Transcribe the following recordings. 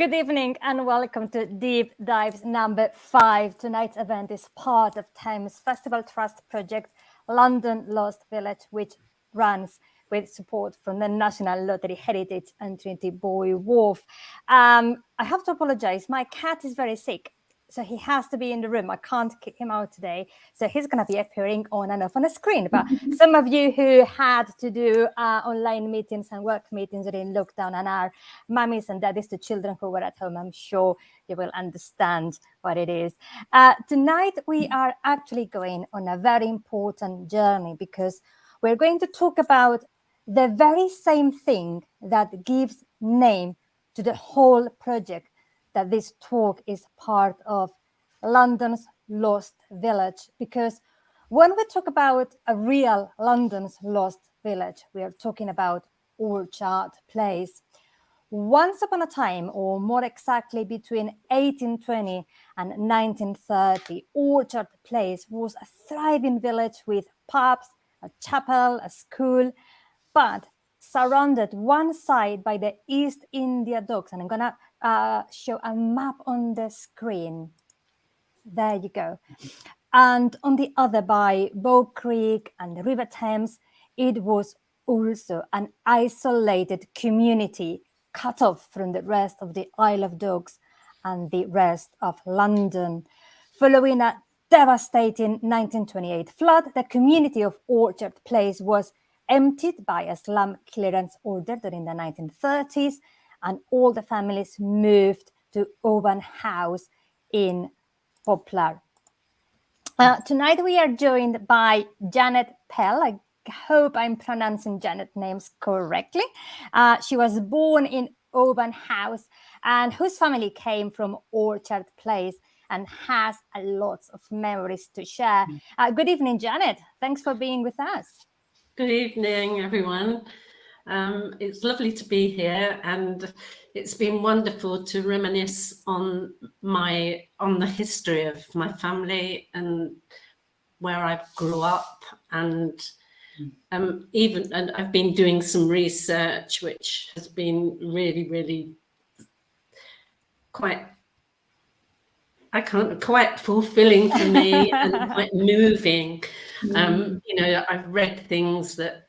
Good evening and welcome to Deep Dives number 5. Tonight's event is part of Thames Festival Trust project London Lost Village, which runs with support from the National Lottery Heritage and Trinity Boy Wharf. I have to apologize. My cat is very sick, so he has to be in the room. I can't kick him out today. So he's going to be appearing on and off on the screen. But some of you who had to do online meetings and work meetings during lockdown and are mummies and daddies to children who were at home, I'm sure you will understand what it is. Tonight, we are actually going on a very important journey because we're going to talk about the very same thing that gives name to the whole project that this talk is part of, London's Lost Village. Because when we talk about a real London's Lost Village, we are talking about Orchard Place. Once upon a time, or more exactly between 1820 and 1930, Orchard Place was a thriving village with pubs, a chapel, a school, but surrounded one side by the East India Docks. And I'm going to show a map on the screen. There you go. And on the other by Bow Creek and the River Thames, it was also an isolated community cut off from the rest of the Isle of Dogs and the rest of London. Following a devastating 1928 flood, the community of Orchard Place was emptied by a slum clearance order during the 1930s, and all the families moved to Oban House in Poplar. Tonight we are joined by Janet Pell. I hope I'm pronouncing Janet's names correctly. She was born in Oban House and whose family came from Orchard Place and has a lot of memories to share. Good evening, Janet. Thanks for being with us. Good evening, everyone. It's lovely to be here, and it's been wonderful to reminisce on the history of my family and where I grew up, and I've been doing some research, which has been really quite fulfilling for me and quite moving. I've read things that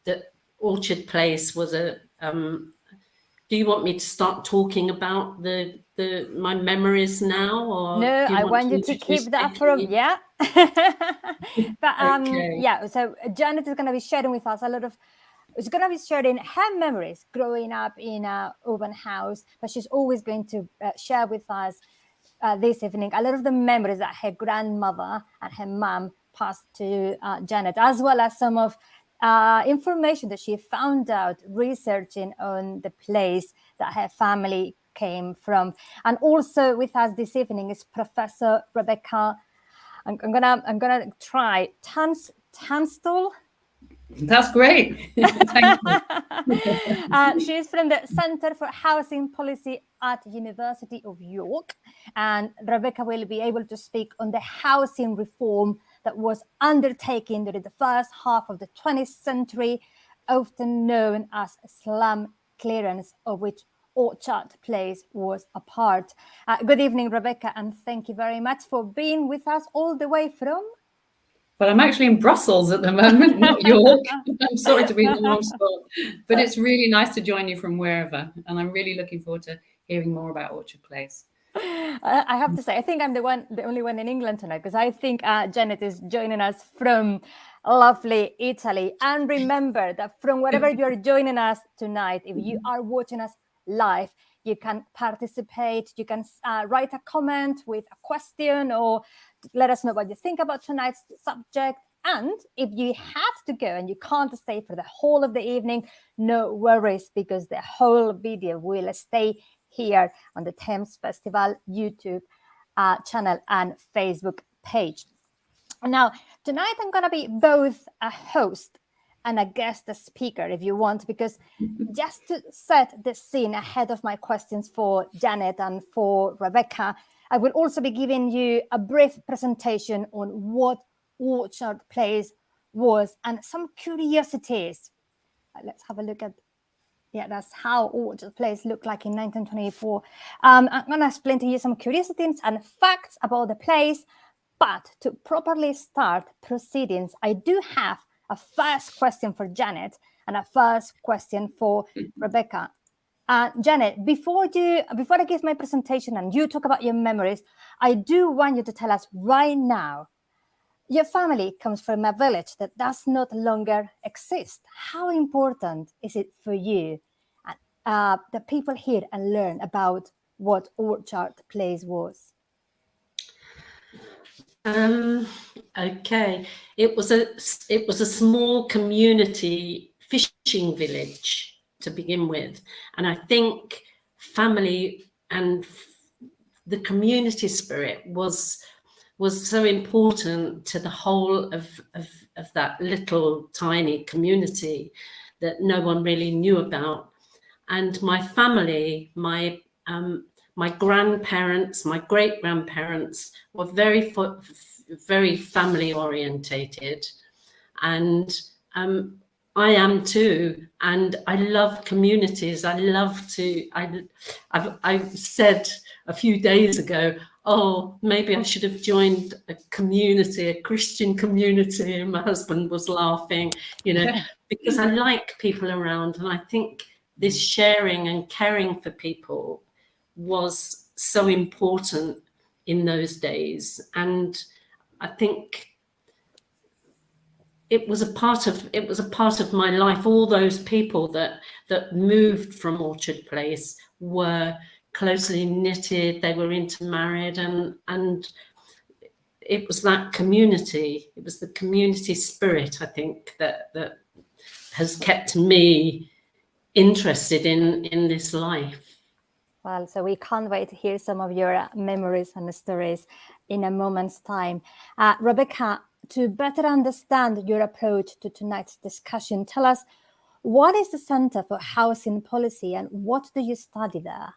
that Orchard Place was a. Do you want me to start talking about my memories now, or no? I want you to keep that for yeah. But okay. Yeah. So Janet is going to be sharing with us a lot of. She's going to be sharing her memories growing up in Oban House, but she's always going to share with us this evening a lot of the memories that her grandmother and her mum passed to Janet, as well as some of information that she found out researching on the place that her family came from. And also with us this evening is Professor Rebecca. I'm gonna try Tunstall. That's great. Thank you. She's from the Center for Housing Policy at University of York, and Rebecca will be able to speak on the housing reform that was undertaken during the first half of the 20th century, often known as slum clearance, of which Orchard Place was a part. Good evening, Rebecca, and thank you very much for being with us all the way from... Well, I'm actually in Brussels at the moment, not York. I'm sorry to be in the wrong spot, but it's really nice to join you from wherever, and I'm really looking forward to hearing more about Orchard Place. I have to say, I think I'm the only one in England tonight, because I think Janet is joining us from lovely Italy. And remember that from wherever you're joining us tonight, if you are watching us live, you can participate, you can write a comment with a question or let us know what you think about tonight's subject. And if you have to go and you can't stay for the whole of the evening, no worries, because the whole video will stay here on the Thames Festival YouTube channel and Facebook page. Now, tonight I'm going to be both a host and a guest speaker, if you want, because just to set the scene ahead of my questions for Janet and for Rebecca, I will also be giving you a brief presentation on what Orchard Place was and some curiosities. Let's have a look at Yeah, that's how Orchard Place looked like in 1924. I'm going to explain to you some curiosities and facts about the place. But to properly start proceedings, I do have a first question for Janet and a first question for Rebecca. Janet, before I give my presentation and you talk about your memories, I do want you to tell us right now, your family comes from a village that does not longer exist. How important is it for you that people hear and learn about what Orchard Place was? Okay, it was a small community fishing village to begin with, and I think family and the community spirit was so important to the whole of that little tiny community that no one really knew about. And my family, my grandparents, my great grandparents were very family orientated, and I am too. And I love communities. I said a few days ago, oh, maybe I should have joined a community, a Christian community. And my husband was laughing, because I like people around, and I think this sharing and caring for people was so important in those days. And I think it was a part of my life. All those people that moved from Orchard Place were closely knitted, they were intermarried, and it was that community, it was the community spirit, I think, that has kept me interested in this life. Well, so we can't wait to hear some of your memories and stories in a moment's time. Rebecca, to better understand your approach to tonight's discussion, tell us, what is the Centre for Housing Policy and what do you study there?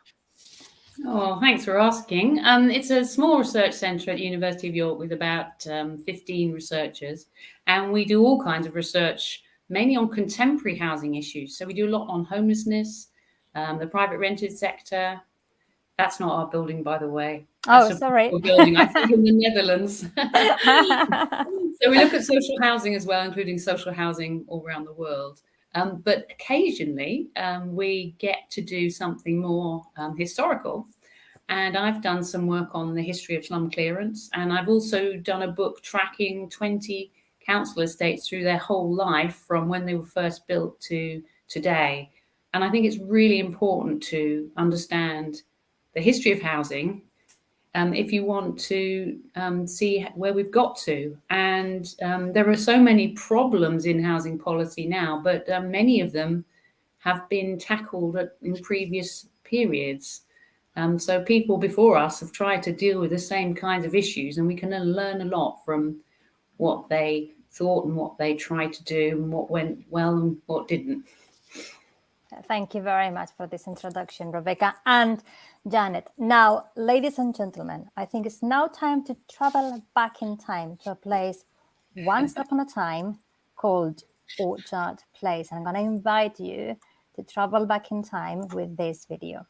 Oh, thanks for asking. It's a small research centre at the University of York with about 15 researchers, and we do all kinds of research, mainly on contemporary housing issues. So we do a lot on homelessness, the private rented sector. That's not our building, by the way. That's sorry. Building, I think, in the Netherlands. So we look at social housing as well, including social housing all around the world. But occasionally we get to do something more historical. And I've done some work on the history of slum clearance. And I've also done a book tracking 20 council estates through their whole life, from when they were first built to today. And I think it's really important to understand the history of housing if you want to see where we've got to. And there are so many problems in housing policy now, but many of them have been tackled in previous periods. So people before us have tried to deal with the same kinds of issues, and we can learn a lot from what they thought and what they tried to do and what went well and what didn't. Thank you very much for this introduction, Rebecca and Janet. Now, ladies and gentlemen, I think it's now time to travel back in time to a place once upon a time called Orchard Place. I'm going to invite you to travel back in time with this video.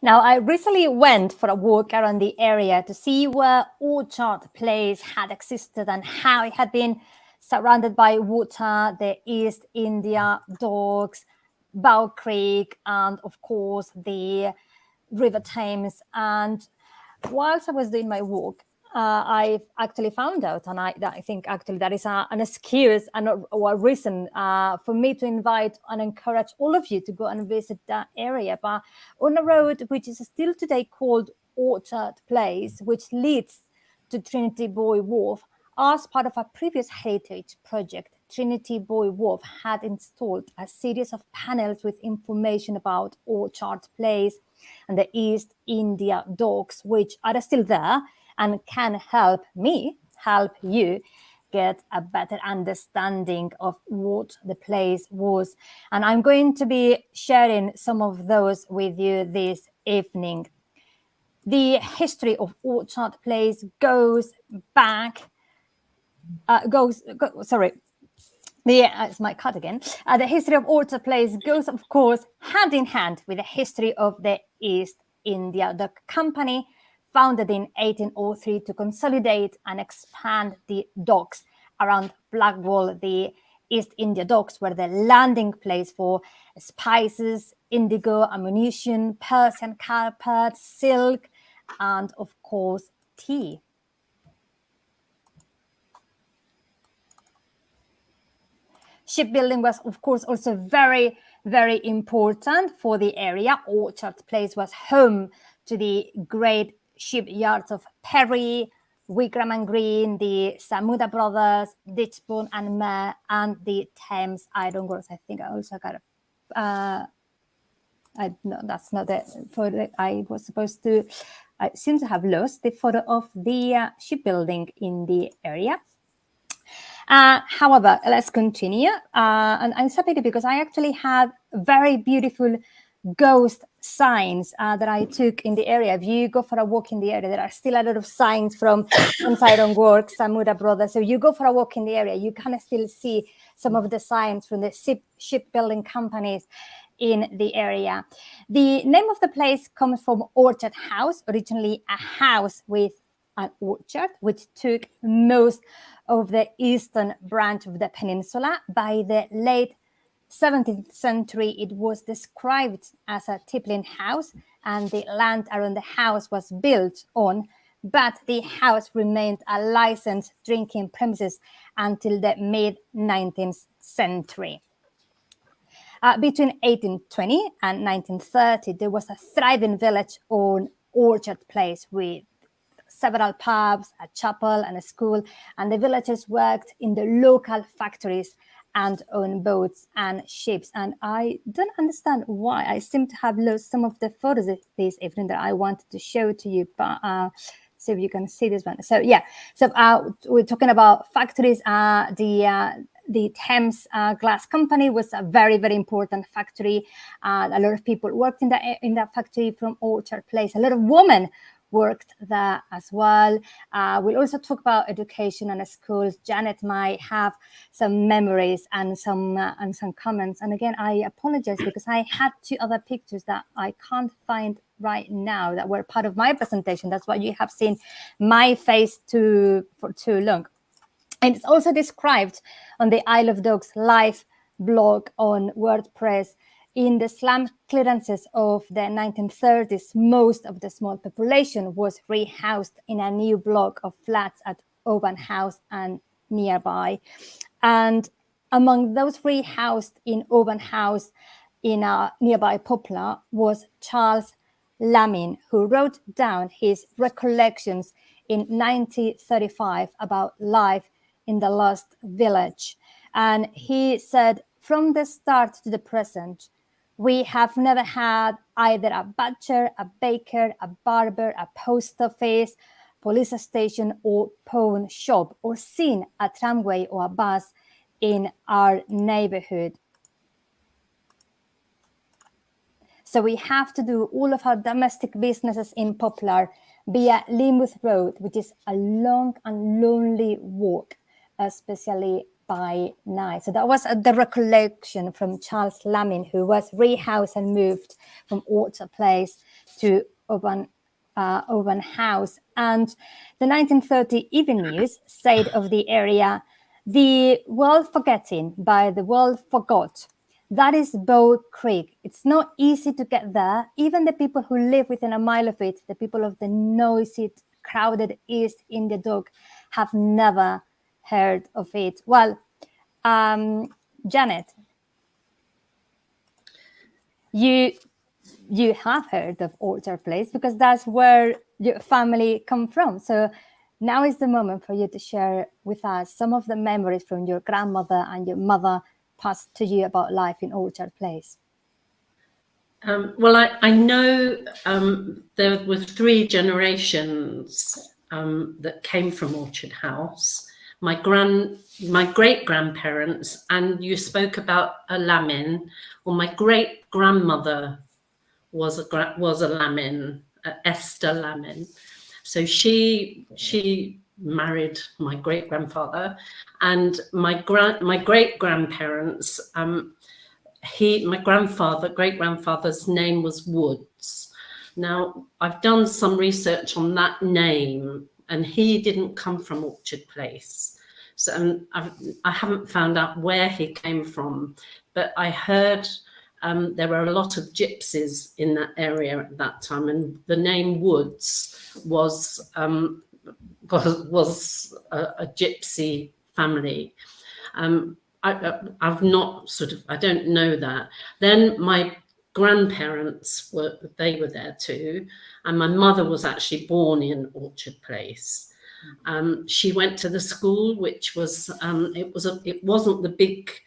Now, I recently went for a walk around the area to see where Orchard Place had existed and how it had been surrounded by water, the East India Docks, Bow Creek, and of course the River Thames. And whilst I was doing my walk, I actually found out, and I think actually that is an excuse or a reason for me to invite and encourage all of you to go and visit that area. But on a road which is still today called Orchard Place, which leads to Trinity Buoy Wharf, as part of a previous heritage project, Trinity Buoy Wharf had installed a series of panels with information about Orchard Place and the East India Docks, which are still there and can help you get a better understanding of what the place was. And I'm going to be sharing some of those with you this evening. The history of Orchard Place goes back, it's my cut again. The history of Orchard Place goes, of course, hand in hand with the history of the East India Dock Company, founded in 1803 to consolidate and expand the docks around Blackwall. The East India Docks were the landing place for spices, indigo, ammunition, Persian carpet, silk, and of course, tea. Shipbuilding was, of course, also very, very important for the area. Orchard Place was home to the great shipyards of Perry, Wigram and Green, the Samuda Brothers, Ditchburn and Mere, and the Thames Iron Works. I think I also got no, that's not the photo I was supposed to. I seem to have lost the photo of the shipbuilding in the area. However, let's continue. And I'm so happy because I actually had very beautiful ghost signs that I took in the area. If you go for a walk in the area, there are still a lot of signs from Iron Works, Samuda Brothers. So you go for a walk in the area, you can still see some of the signs from the shipbuilding companies in the area. The name of the place comes from Orchard House, originally a house with an orchard, which took most of the eastern branch of the peninsula. By the late 17th century, it was described as a tippling house, and the land around the house was built on, but the house remained a licensed drinking premises until the mid-19th century. Between 1820 and 1930, there was a thriving village on Orchard Place with several pubs, a chapel, and a school, and the villagers worked in the local factories and on boats and ships. And I don't understand why. I seem to have lost some of the photos this evening that I wanted to show to you, but see if you can see this one. So yeah, so we're talking about factories. The Thames Glass Company was a very, very important factory. A lot of people worked in that factory from Orchard Place. A lot of women worked there as well. We'll also talk about education and schools. Janet might have some memories and some comments. And again, I apologize because I had two other pictures that I can't find right now that were part of my presentation. That's why you have seen my face for too long. And it's also described on the Isle of Dogs live blog on WordPress. In the slum clearances of the 1930s, most of the small population was rehoused in a new block of flats at Oban House and nearby. And among those rehoused in Oban House in a nearby Poplar was Charles Lamin, who wrote down his recollections in 1935 about life in the lost village. And he said, from the start to the present, we have never had either a butcher, a baker, a barber, a post office, police station, or pawn shop, or seen a tramway or a bus in our neighborhood. So we have to do all of our domestic businesses in Poplar via Lynmouth Road, which is a long and lonely walk, especially by night. So that was the recollection from Charles Lamin, who was rehoused and moved from Orchard Place to Oban House. And the 1930 Evening News said of the area, "The world forgetting, by the world forgot. That is Bow Creek. It's not easy to get there. Even the people who live within a mile of it, the people of the noisy, crowded East India Dock, have never heard of it." Well, Janet, you have heard of Orchard Place because that's where your family come from. So now is the moment for you to share with us some of the memories from your grandmother and your mother passed to you about life in Orchard Place. Well, I know there were 3 generations that came from Orchard House. My great-grandparents, and you spoke about a Lamin. Well, my great-grandmother was a Lamin, Esther Lamin. So she married my great-grandfather, and my great-grandparents. My great-grandfather's name was Woods. Now, I've done some research on that name, and he didn't come from Orchard Place. So I haven't found out where he came from, but I heard there were a lot of gypsies in that area at that time, and the name Woods was a gypsy family. I've not I don't know that. Then my grandparents were there too, and my mother was actually born in Orchard Place. She went to the school, which was it wasn't the big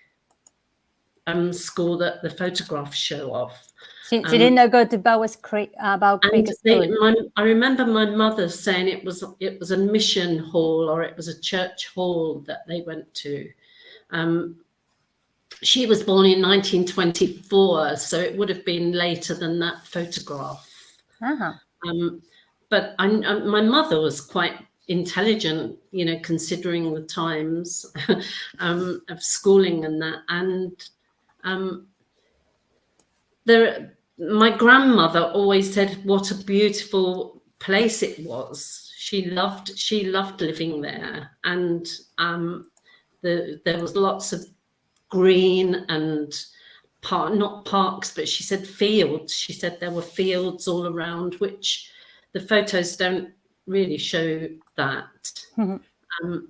school that the photographs show off. She didn't go to Bow Creek School. I remember my mother saying it was a mission hall, or it was a church hall that they went to. She was born in 1924, so it would have been later than that photograph. Uh-huh. But my mother was quite intelligent, considering the times of schooling and that. And my grandmother always said what a beautiful place it was. She loved living there, and there was lots of green and not parks, but she said fields. She said there were fields all around, which the photos don't really show that. Mm-hmm.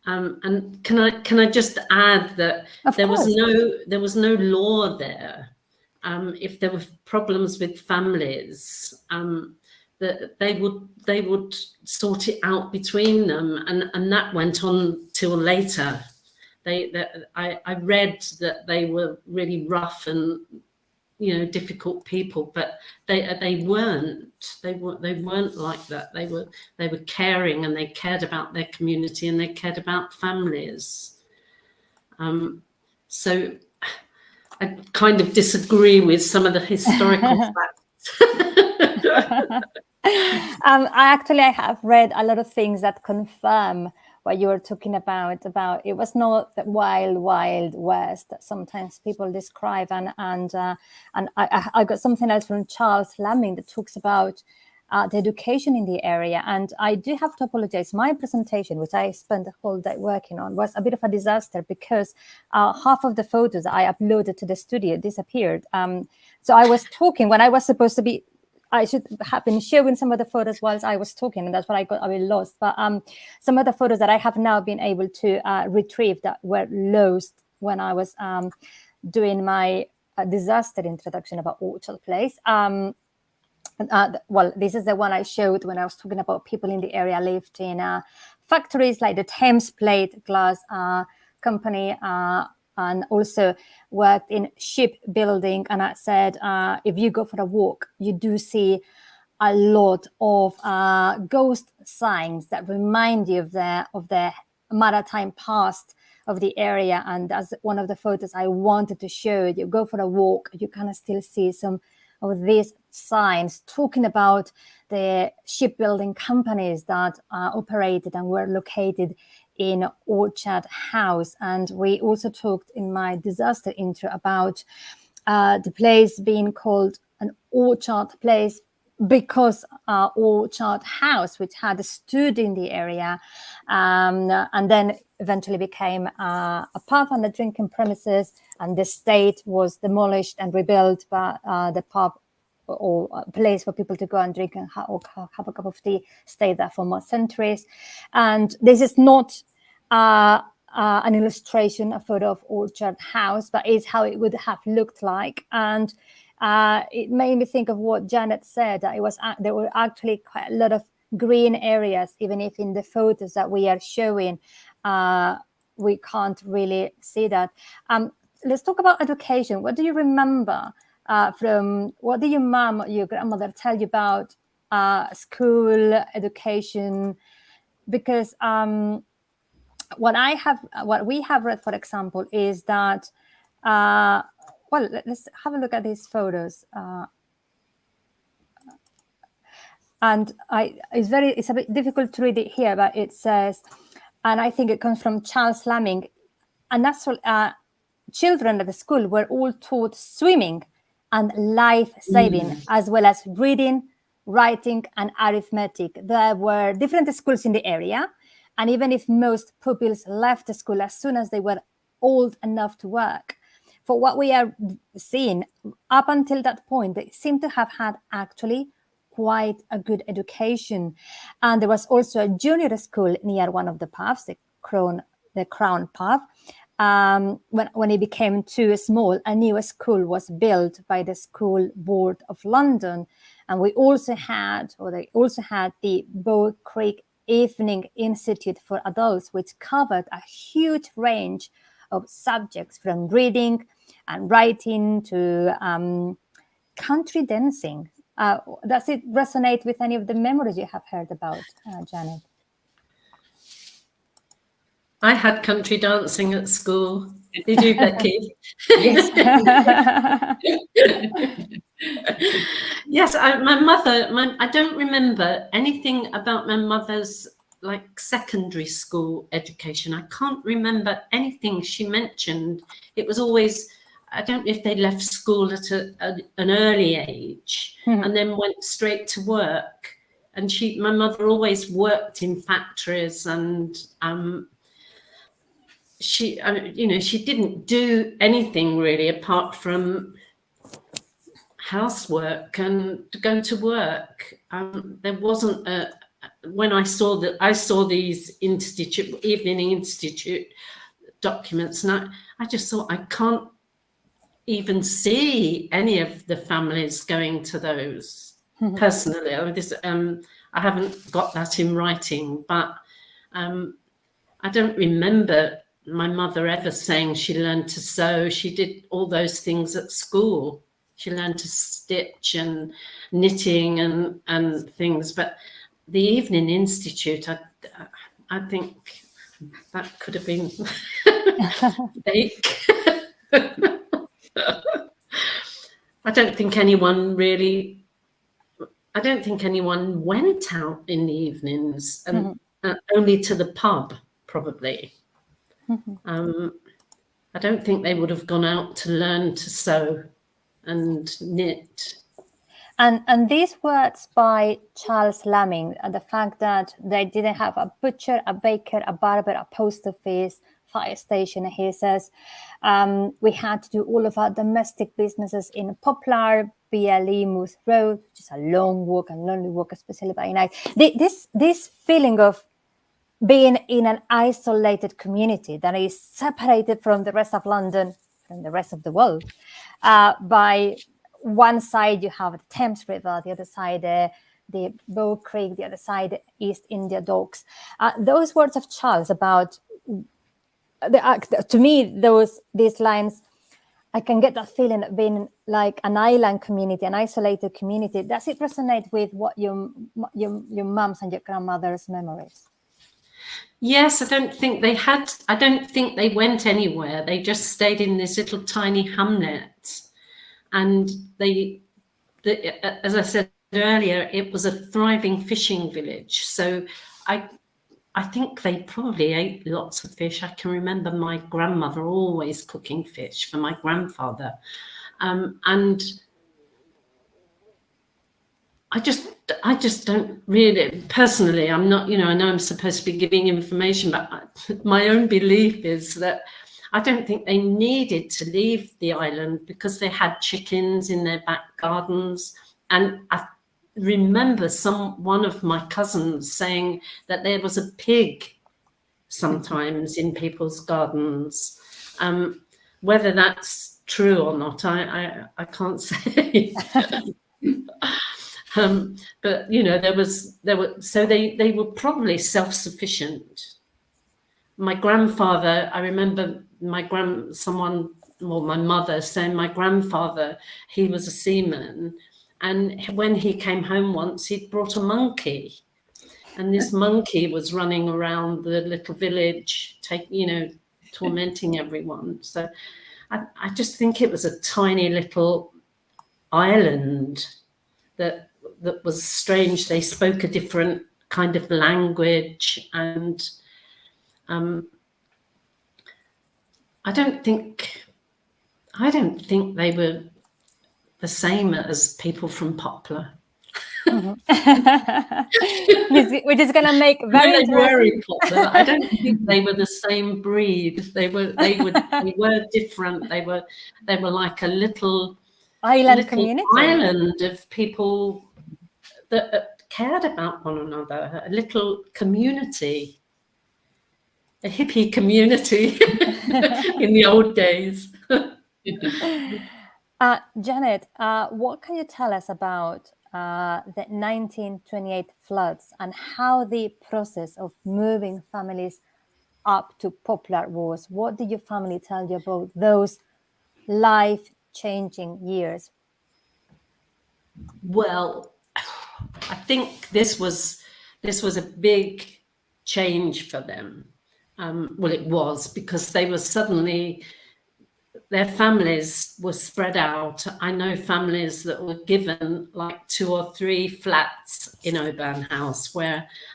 And can I just add that there was no law there. If there were problems with families, that they would sort it out between them, and that went on till later. I read that they were really rough and difficult people, but they weren't like that. They were caring, and they cared about their community, and they cared about families. So I kind of disagree with some of the historical facts. I have read a lot of things that confirm what you were talking about it was not the wild west that sometimes people describe, and I got something else from Charles Lamming that talks about the education in the area. And I do have to apologize. My presentation, which I spent the whole day working on, was a bit of a disaster because half of the photos I uploaded to the studio disappeared. So I was talking when I was supposed to be. I should have been showing some of the photos whilst I was talking, and that's what I got a bit lost. But some of the photos that I have now been able to retrieve that were lost when I was doing my disaster introduction about Orchard Place. Well, this is the one I showed when I was talking about people in the area lived in factories like the Thames Plate Glass Company, and also worked in shipbuilding. And I said, if you go for a walk, you do see a lot of ghost signs that remind you of the maritime past of the area. And as one of the photos I wanted to show, you go for a walk, you kind of still see some of these signs talking about the shipbuilding companies that operated and were located in Orchard House. And we also talked in my disaster intro about the place being called an Orchard Place because Orchard House, which had stood in the area, and then eventually became a pub and a drinking premises, and the estate was demolished and rebuilt, but the pub or a place for people to go and drink and have a cup of tea stayed there for more centuries. And this is not an illustration, a photo of Orchard House, but it's how it would have looked like. And it made me think of what Janet said, that there were actually quite a lot of green areas, even if in the photos that we are showing, we can't really see that. Let's talk about education. What do you remember what did your mom or your grandmother tell you about school education? Because what we have read, for example, is that well, let's have a look at these photos. And it's a bit difficult to read it here, but it says, and I think it comes from Charles Lamming, and that's children at the school were all taught swimming and life-saving, as well as reading, writing, and arithmetic. There were different schools in the area, and even if most pupils left the school as soon as they were old enough to work, for what we are seeing up until that point, they seem to have had actually quite a good education. And there was also a junior school near one of the pubs, the Crown pub. When it became too small, a new school was built by the School Board of London. And they also had the Bow Creek Evening Institute for Adults, which covered a huge range of subjects, from reading and writing to country dancing. Does it resonate with any of the memories you have heard about, Janet? I had country dancing at school. Did you, Becky? Yes. Yes, my mother, I don't remember anything about my mother's like secondary school education. I can't remember anything she mentioned. It was always, I don't know if they left school at an early age and then went straight to work. And my mother always worked in factories, and she didn't do anything really apart from housework and to go to work. There wasn't when I saw these evening institute documents, and I just thought, I can't even see any of the families going to those personally. I haven't got that in writing, but I don't remember my mother ever saying she learned to sew. She did all those things at school. She learned to stitch and knitting and things. But the Evening Institute, I think that could have been fake. I don't think anyone went out in the evenings, and only to the pub, probably. I don't think they would have gone out to learn to sew and knit. And these words by Charles Lamming, and the fact that they didn't have a butcher, a baker, a barber, a post office, fire station. He says, we had to do all of our domestic businesses in Poplar, BLE, Moose Road, which is a long walk and lonely walk, especially by night. This feeling of being in an isolated community that is separated from the rest of London, from the rest of the world. By one side, you have the Thames River, the other side, the Bow Creek, the other side, East India Docks. Those words of Charles about, to me, these lines, I can get that feeling of being like an island community, an isolated community. Does it resonate with what your mum's and your grandmother's memories? Yes, I don't think they went anywhere. They just stayed in this little tiny hamlet. And as I said earlier, it was a thriving fishing village. So I think they probably ate lots of fish. I can remember my grandmother always cooking fish for my grandfather. And I just don't really, personally, I'm not, I know I'm supposed to be giving information, but my own belief is that I don't think they needed to leave the island because they had chickens in their back gardens. And I remember one of my cousins saying that there was a pig sometimes in people's gardens. Whether that's true or not, I can't say. But they were probably self-sufficient. My grandfather, I remember my mother saying my grandfather, he was a seaman, and when he came home once, he'd brought a monkey, and this monkey was running around the little village, tormenting everyone. So I just think it was a tiny little island that was strange. They spoke a different kind of language, and I don't think they were the same as people from Poplar. Which is going to make very interesting. Poplar. I don't think they were the same breed. They were different. They were like a little community, island of people that cared about one another, a little community, a hippie community in the old days. Janet, what can you tell us about the 1928 floods and how the process of moving families up to Poplar was? What did your family tell you about those life-changing years? Well, I think this was a big change for them. Well, it was, because they were suddenly, their families were spread out. I know families that were given like 2 or 3 flats in Oban House,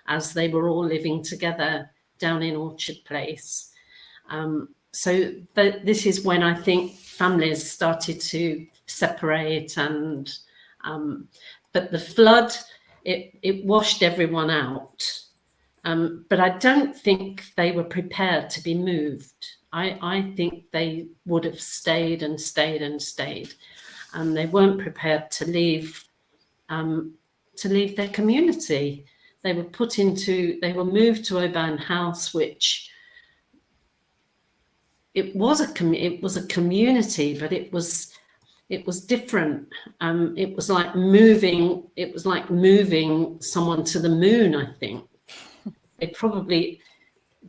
as they were all living together down in Orchard Place. So this is when I think families started to separate, and but the flood, it washed everyone out. But I don't think they were prepared to be moved. I think they would have stayed and stayed and stayed, and they weren't prepared to leave their community. They were moved to Oban House, which it was a community, but it was different. It was like moving someone to the moon, I think. They probably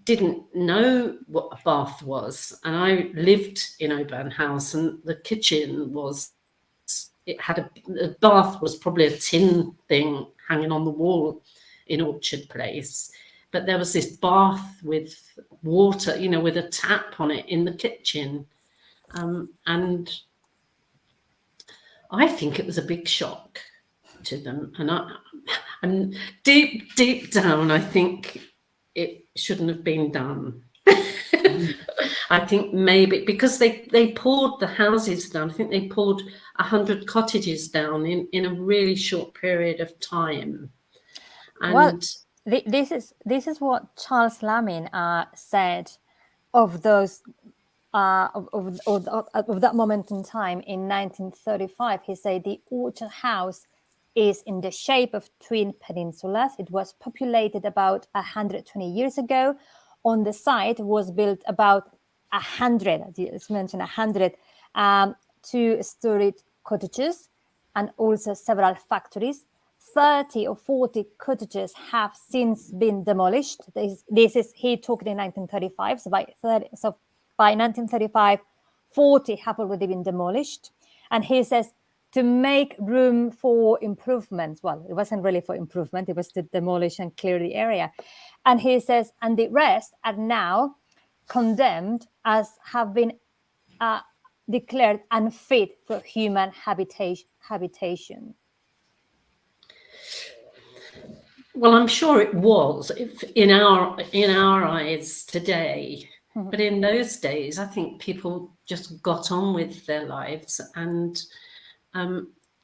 didn't know what a bath was. And I lived in Oban House, and the kitchen the bath was probably a tin thing hanging on the wall in Orchard Place. But there was this bath with water, with a tap on it in the kitchen. And I think it was a big shock to them. And deep down, I think it shouldn't have been done. I think maybe because they poured the houses down. I think they poured 100 cottages down in a really short period of time. And well, this is what Charles Laming said of those of that moment in time in 1935. He said the Orchard House is in the shape of twin peninsulas. It was populated about 120 years ago. On the site was built about 100, as mentioned, 100 two-storied cottages, and also several factories. 30 or 40 cottages have since been demolished. This is, he talked in 1935. So by 1935, 40 have already been demolished. And he says, to make room for improvements. Well, it wasn't really for improvement. It was to demolish and clear the area. And he says, and the rest are now condemned as have been declared unfit for human habitation. Well, I'm sure it was in our eyes today. Mm-hmm. But in those days, I think people just got on with their lives and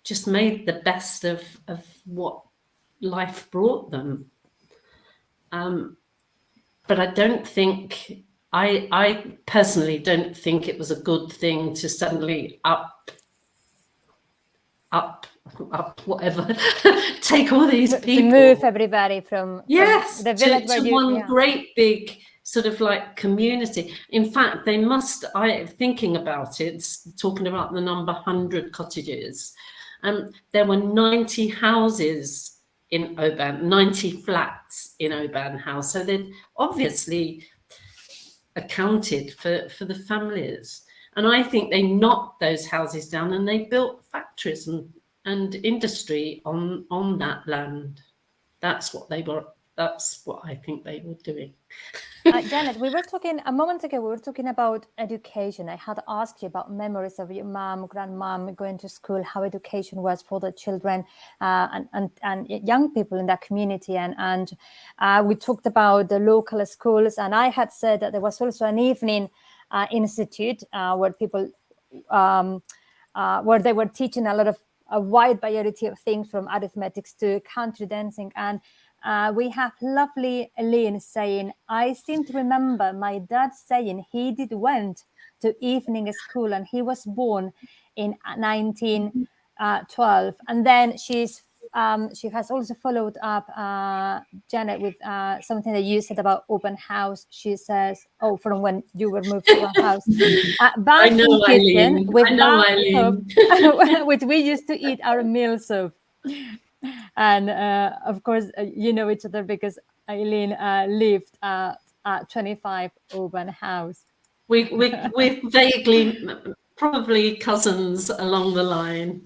just made the best of what life brought them. But I don't think, I personally don't think it was a good thing to suddenly up whatever, take all these people. To move everybody from the village to one great big sort of like community. In fact, they must, thinking about it, talking about the number 100 cottages, there were 90 houses in Oban, 90 flats in Oban House. So they'd obviously accounted for the families. And I think they knocked those houses down and they built factories and industry on that land. That's what they were. That's what I think they were doing. Janet, we were talking a moment ago, we were talking about education. I had asked you about memories of your mom, grandmom going to school, how education was for the children and young people in that community. And we talked about the local schools. And I had said that there was also an evening institute where people, where they were teaching a wide variety of things from arithmetics to country dancing. And we have lovely Eileen saying, I seem to remember my dad saying he went to evening school and he was born in 1912. And then she has also followed up, Janet, with something that you said about open house. She says, from when you were moved to a house. I know Eileen. Which we used to eat our meals of. And of course, you know each other because Eileen lived at 25 Oban House. We're vaguely, probably cousins along the line.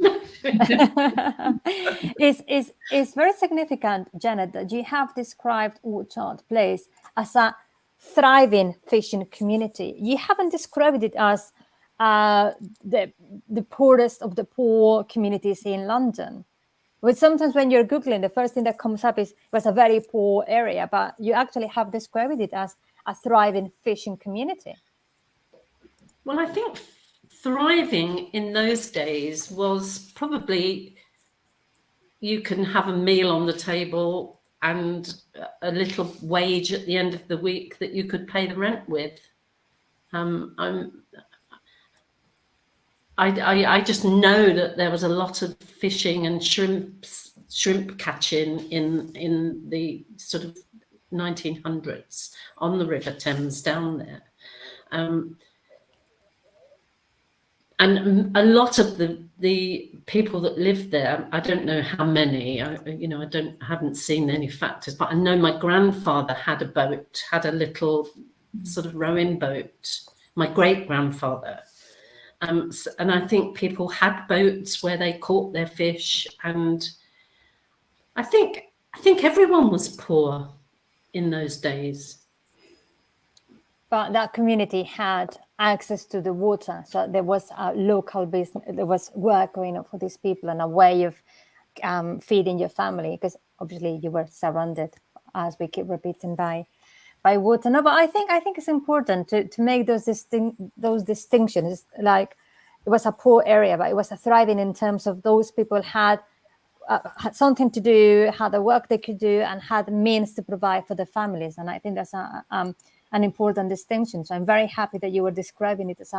It's very significant, Janet, that you have described Orchard Place as a thriving fishing community. You haven't described it as the poorest of the poor communities in London. But sometimes when you're Googling, the first thing that comes up was a very poor area, but you actually have described it as a thriving fishing community. Well, I think thriving in those days was probably you can have a meal on the table and a little wage at the end of the week that you could pay the rent with. I just know that there was a lot of fishing and shrimp catching in the sort of 1900s on the River Thames down there. And a lot of the people that lived there, I don't know how many, haven't seen any factors, but I know my grandfather had a boat, had a little sort of rowing boat, my great grandfather. And I think people had boats where they caught their fish, and I think everyone was poor in those days. But that community had access to the water, so there was a local business, there was work going on for these people and a way of feeding your family, because obviously you were surrounded, as we keep repeating, by water. No, but I think it's important to make those distinctions. Like, it was a poor area, but it was a thriving in terms of those people had something to do, had the work they could do, and had means to provide for their families. And I think that's an important distinction. So I'm very happy that you were describing it as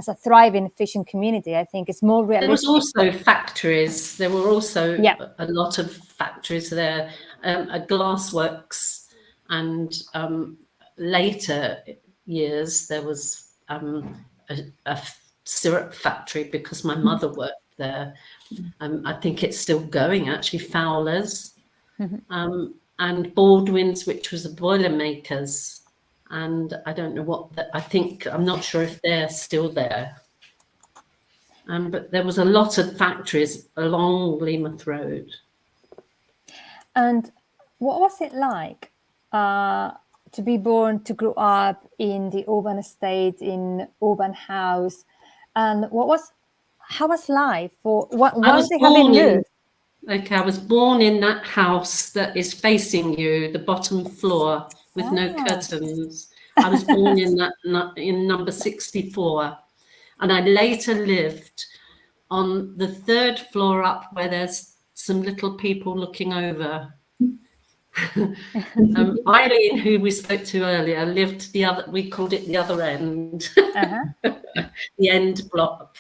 a thriving fishing community. I think it's more realistic. There was also factories. There were also a lot of factories there, glassworks, and later years there was a syrup factory because my mother worked there. I think it's still going, actually, Fowler's, and Baldwin's, which was the Boilermakers. And I don't know what, I'm not sure if they're still there. But there was a lot of factories along Leamouth Road. And what was it like to be born, to grow up in the Oban estate, in Oban House? And how was life once they had been moved? Okay, I was born in that house that is facing you, the bottom floor, with no curtains. I was born in number 64, and I later lived on the 3rd floor up, where there's some little people looking over. Eileen, who we spoke to earlier, lived we called it the other end, the end block,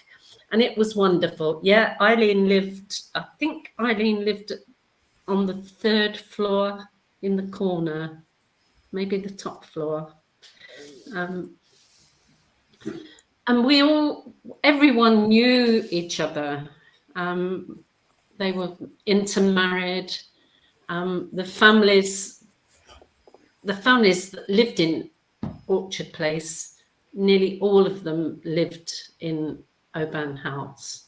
and it was wonderful. Yeah, I think Eileen lived on the 3rd floor in the corner, maybe the top floor. And everyone knew each other. They were intermarried. The families that lived in Orchard Place, nearly all of them lived in Oban House,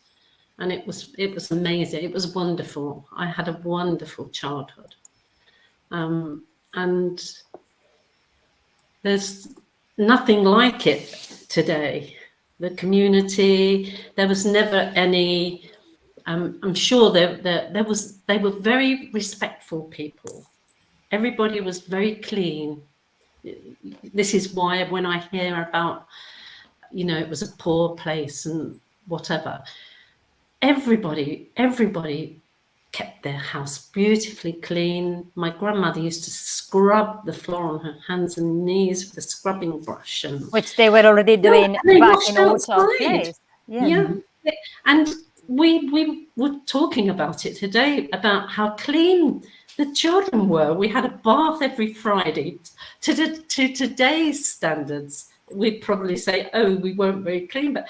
and it was amazing. It was wonderful. I had a wonderful childhood, and there's nothing like it today. The community, there was never any. I'm sure they were very respectful people. Everybody was very clean. This is why when I hear about, it was a poor place and whatever, everybody kept their house beautifully clean. My grandmother used to scrub the floor on her hands and knees with a scrubbing brush, which they were already doing back in Orchard Place. Yeah. And we were talking about it today, about how clean the children were. We had a bath every Friday. To today's standards, we'd probably say, oh, we weren't very clean, but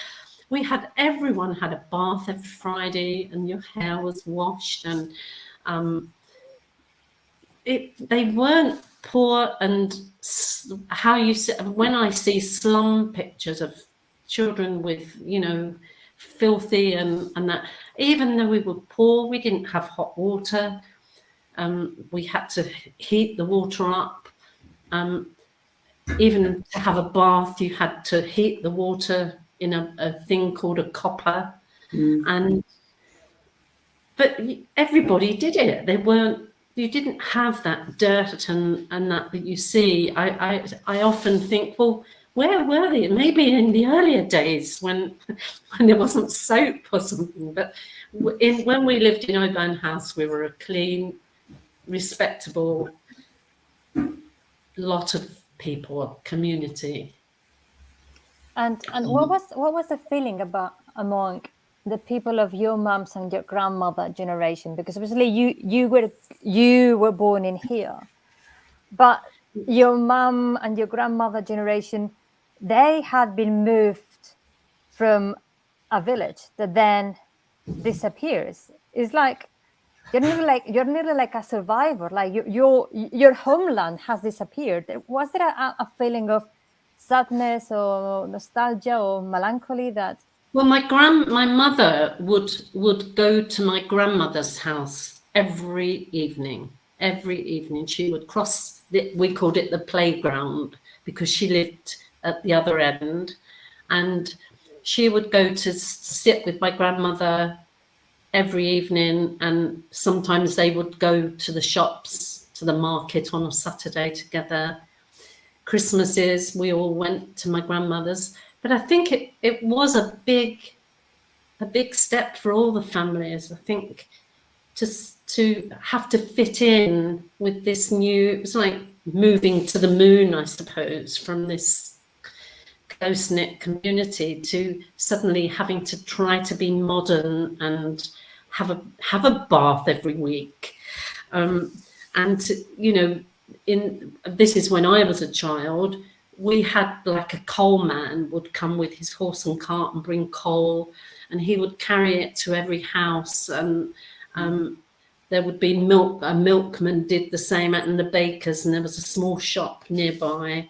everyone had a bath every Friday, and your hair was washed, and they weren't poor. And when I see slum pictures of children with, filthy and that, even though we were poor, we didn't have hot water. We had to heat the water up. Even to have a bath, you had to heat the water in a thing called a copper. But everybody did it. You didn't have that dirt and that you see. I often think, well, where were they? Maybe in the earlier days when there wasn't soap or something. But when we lived in Oban House, we were a clean, respectable lot of people, community. And what was the feeling among the people of your mom's and your grandmother generation? Because obviously you were born in here, but your mom and your grandmother generation, they had been moved from a village that then disappears. It's like you're nearly like a survivor. Like your homeland has disappeared. Was there a feeling of sadness or nostalgia or melancholy that? Well, my mother would go to my grandmother's house every evening. Every evening she would cross we called it the playground, because she lived at the other end, and she would go to sit with my grandmother every evening, and sometimes they would go to the shops, to the market on a Saturday together. Christmases, we all went to my grandmother's. But I think it was a big step for all the families. I think to have to fit in with this it was like moving to the moon, I suppose, from this close-knit community to suddenly having to try to be modern and have a bath every week. And this is when I was a child. We had like a coal man would come with his horse and cart and bring coal, and he would carry it to every house, and there would be milk. A milkman did the same, and the bakers, and there was a small shop nearby,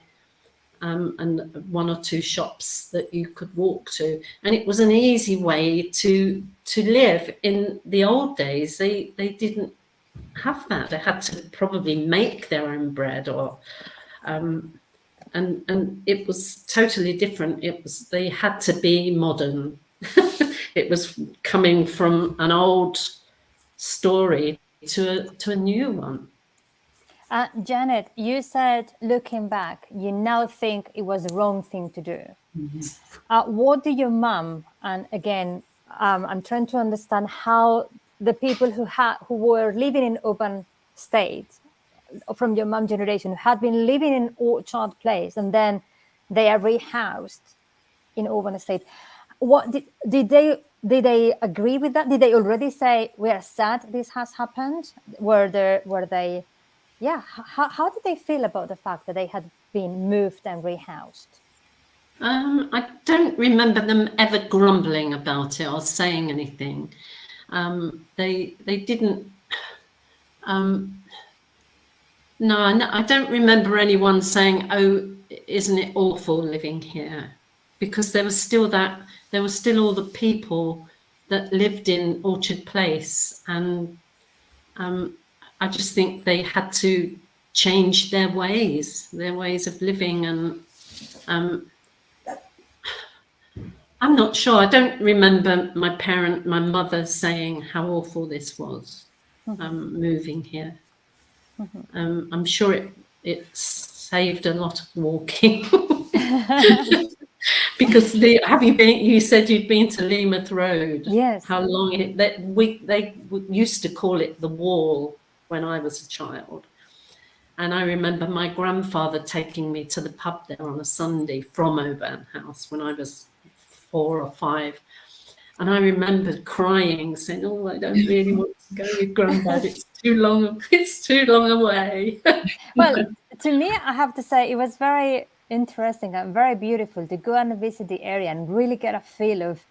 and one or two shops that you could walk to, and it was an easy way to live. In the old days, they didn't have that. They had to probably make their own bread, or and it was totally different. They had to be modern. It was coming from an old story to a new one. Janet, you said, looking back, you now think it was the wrong thing to do. Mm-hmm. What do your mum, and again, I'm trying to understand how the people who were living in urban states from your mom generation, who had been living in Orchard Place, and then they are rehoused in urban estate. What did they agree with that? Did they already say we are sad this has happened? Were they? Yeah. How did they feel about the fact that they had been moved and rehoused? I don't remember them ever grumbling about it or saying anything. They didn't. No, I don't remember anyone saying, "Oh, isn't it awful living here?" Because there was still all the people that lived in Orchard Place, and I just think they had to change their ways of living, and I'm not sure. I don't remember my mother saying how awful this was, moving here. I'm sure it saved a lot of walking. Because you said you'd been to Leamouth Road. Yes. How long they used to call it the Wall when I was a child. And I remember my grandfather taking me to the pub there on a Sunday from Auburn House when I was 4 or 5. And I remember crying, saying, "Oh, I don't really want to go with Granddad. It's too long away." Well, to me, I have to say it was very interesting and very beautiful to go and visit the area and really get a feel of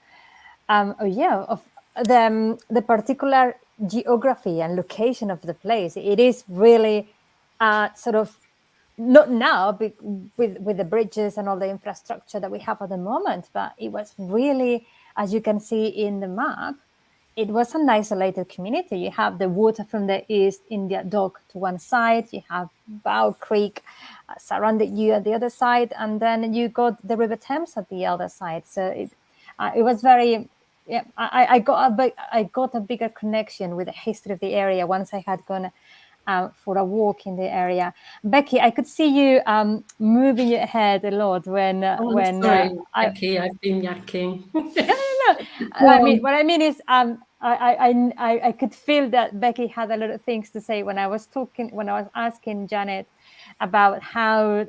the particular geography and location of the place. It is really sort of not now with the bridges and all the infrastructure that we have at the moment, but it was really, as you can see in the map, it was an isolated community. You have the water from the East India Dock to one side, you have Bow Creek surrounded you at the other side, and then you got the River Thames at the other side. So it was very, yeah, I got a bigger connection with the history of the area once I had gone for a walk in the area. Becky, I could see you moving your head a lot when Becky, I've been yakking. No. What I mean is, I could feel that Becky had a lot of things to say when I was asking Janet about how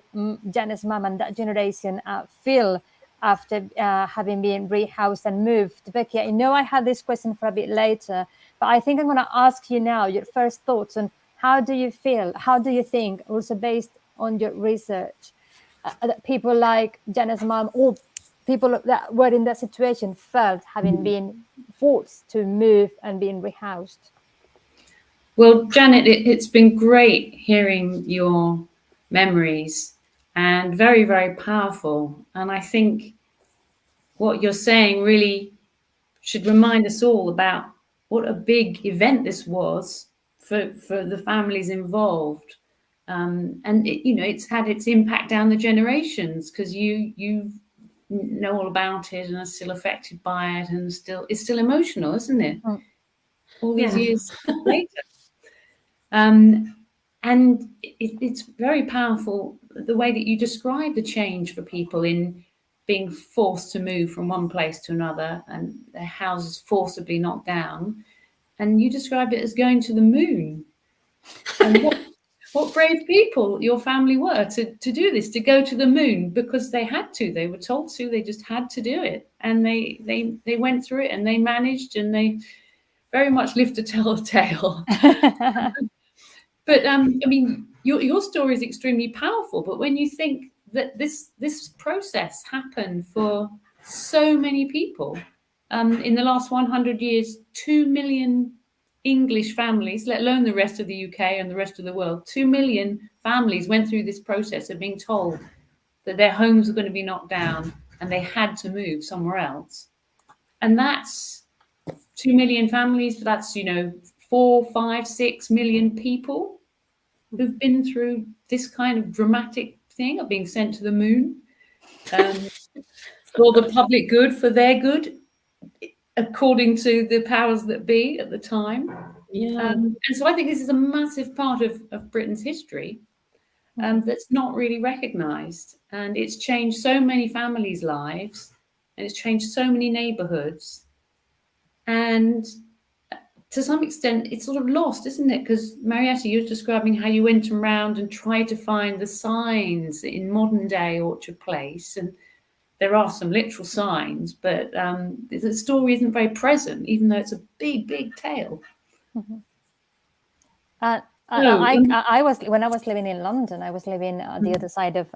Janet's mom and that generation feel after having been rehoused and moved. Becky, I know I had this question for a bit later, but I think I'm going to ask you now your first thoughts on how do you feel? How do you think, also based on your research, that people like Janet's mom or people that were in that situation felt having been forced to move and being rehoused? Well, Janet, it's been great hearing your memories and very, very powerful. And I think what you're saying really should remind us all about what a big event this was for the families involved. And it's had its impact down the generations, because you know all about it and are still affected by it, and it's still emotional, isn't it? All these years later. And it's very powerful the way that you describe the change for people in being forced to move from one place to another and their houses forcibly knocked down. And you described it as going to the moon. And what brave people your family were to do this, to go to the moon, because they had to. They were told to. They just had to do it. And they went through it, and they managed, and they very much lived to tell a tale. But your story is extremely powerful. But when you think that this process happened for so many people, in the last 100 years, 2 million English families, let alone the rest of the UK and the rest of the world, 2 million families went through this process of being told that their homes were going to be knocked down and they had to move somewhere else. And that's 2 million families. That's 4, 5, 6 million people who've been through this kind of dramatic thing of being sent to the moon for the public good, for their good, according to the powers that be at the time. And so I think this is a massive part of Britain's history that's not really recognised. And it's changed so many families' lives, and it's changed so many neighbourhoods. And to some extent, it's sort of lost, isn't it? Because Marietta, you were describing how you went around and tried to find the signs in modern day Orchard Place. And there are some literal signs, but the story isn't very present, even though it's a big, big tale. Mm-hmm. I was, when I was living in London, I was living the other side of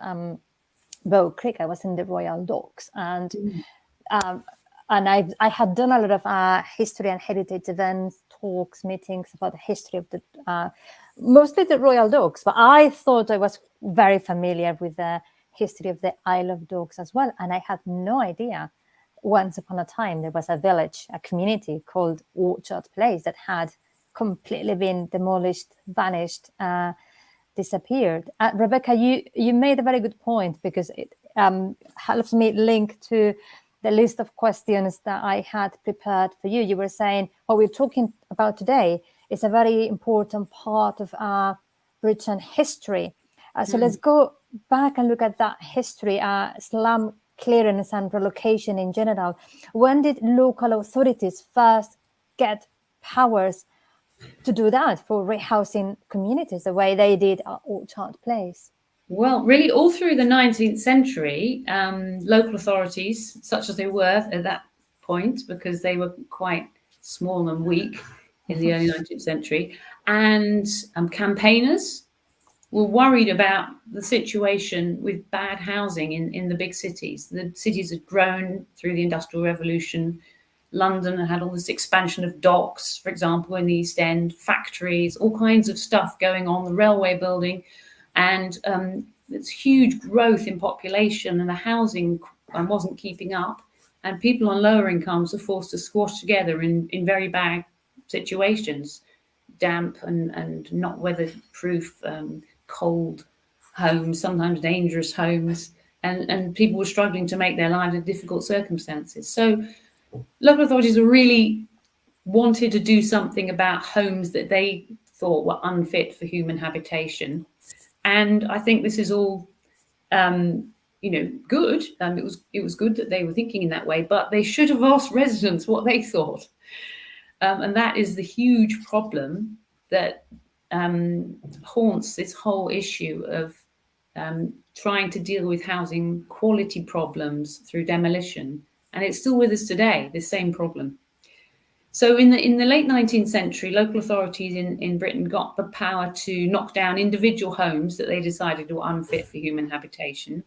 Bow Creek. I was in the Royal Docks, and I had done a lot of history and heritage events, talks, meetings about the history of the mostly the Royal Docks. But I thought I was very familiar with the history of the Isle of Dogs as well, and I had no idea. Once upon a time, there was a village, a community called Orchard Place that had completely been demolished, vanished, disappeared. Rebecca, you made a very good point, because it helps me link to the list of questions that I had prepared for you. You were saying what we're talking about today is a very important part of our Britain history. So let's go back and look at that history, slum clearance and relocation in general. When did local authorities first get powers to do that for rehousing communities the way they did at Orchard Place? Well, really, all through the 19th century, local authorities, such as they were at that point, because they were quite small and weak in the early 19th century, and campaigners were worried about the situation with bad housing in the big cities. The cities had grown through the Industrial Revolution. London had all this expansion of docks, for example, in the East End, factories, all kinds of stuff going on, the railway building, and this huge growth in population, and the housing wasn't keeping up. And people on lower incomes are forced to squash together in very bad situations, damp and not weatherproof, cold homes, sometimes dangerous homes, and people were struggling to make their lives in difficult circumstances. So local authorities really wanted to do something about homes that they thought were unfit for human habitation. And I think this is all, good. It was good that they were thinking in that way, but they should have asked residents what they thought. And that is the huge problem that haunts this whole issue of trying to deal with housing quality problems through demolition. And it's still with us today, this same problem. So in the late 19th century, local authorities in Britain got the power to knock down individual homes that they decided were unfit for human habitation.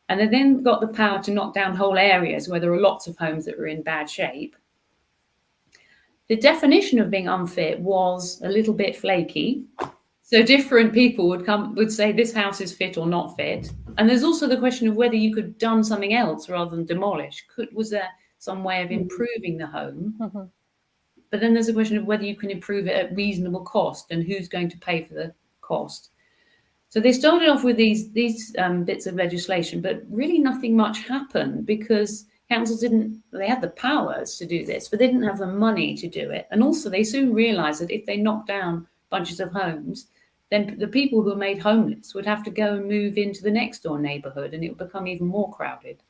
And they then got the power to knock down whole areas where there were lots of homes that were in bad shape. The definition of being unfit was a little bit flaky. So different people would say this house is fit or not fit. And there's also the question of whether you could have done something else rather than demolish. Was there some way of improving the home? Mm-hmm. But then there's a question of whether you can improve it at reasonable cost and who's going to pay for the cost. So they started off with these bits of legislation, but really nothing much happened because councils they had the powers to do this, but they didn't have the money to do it. And also they soon realized that if they knocked down bunches of homes, then the people who were made homeless would have to go and move into the next door neighborhood, and it would become even more crowded.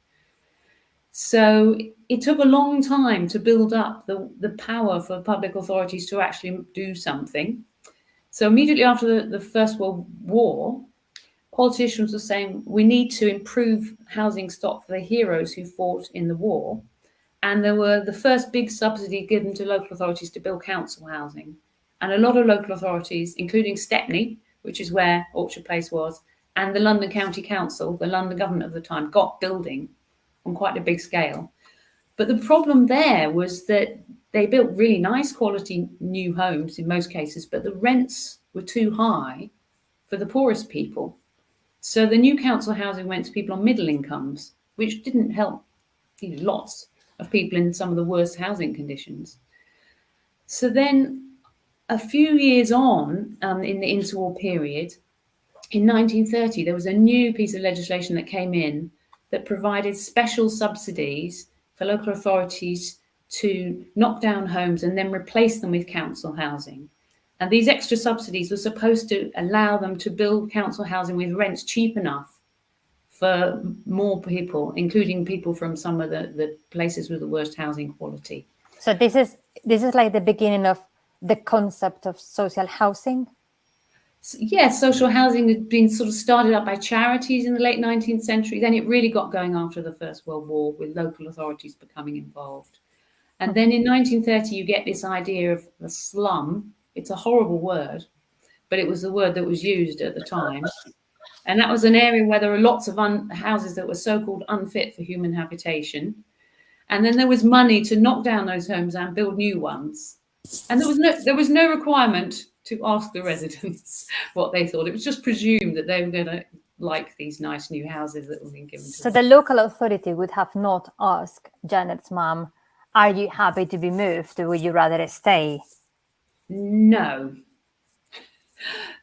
So it took a long time to build up the power for public authorities to actually do something. So immediately after the First World War, politicians were saying we need to improve housing stock for the heroes who fought in the war. And there were the first big subsidy given to local authorities to build council housing. And a lot of local authorities, including Stepney, which is where Orchard Place was, and the London County Council, the London government of the time, got building on quite a big scale. But the problem there was that they built really nice quality new homes in most cases, but the rents were too high for the poorest people. So the new council housing went to people on middle incomes, which didn't help lots of people in some of the worst housing conditions. So then a few years on in the interwar period, in 1930, there was a new piece of legislation that came in that provided special subsidies for local authorities to knock down homes and then replace them with council housing. And these extra subsidies were supposed to allow them to build council housing with rents cheap enough for more people, including people from some of the places with the worst housing quality. So this is like the beginning of the concept of social housing. Yes, social housing had been sort of started up by charities in the late 19th century. Then it really got going after the First World War, with local authorities becoming involved. And then in 1930, you get this idea of the slum. It's a horrible word, but it was the word that was used at the time. And that was an area where there were lots of houses that were so-called unfit for human habitation. And then there was money to knock down those homes and build new ones. And there was no requirement to ask the residents what they thought. It was just presumed that they were going to like these nice new houses that were being given to them. So the local authority would have not asked Janet's mum, "Are you happy to be moved, or would you rather stay?" No.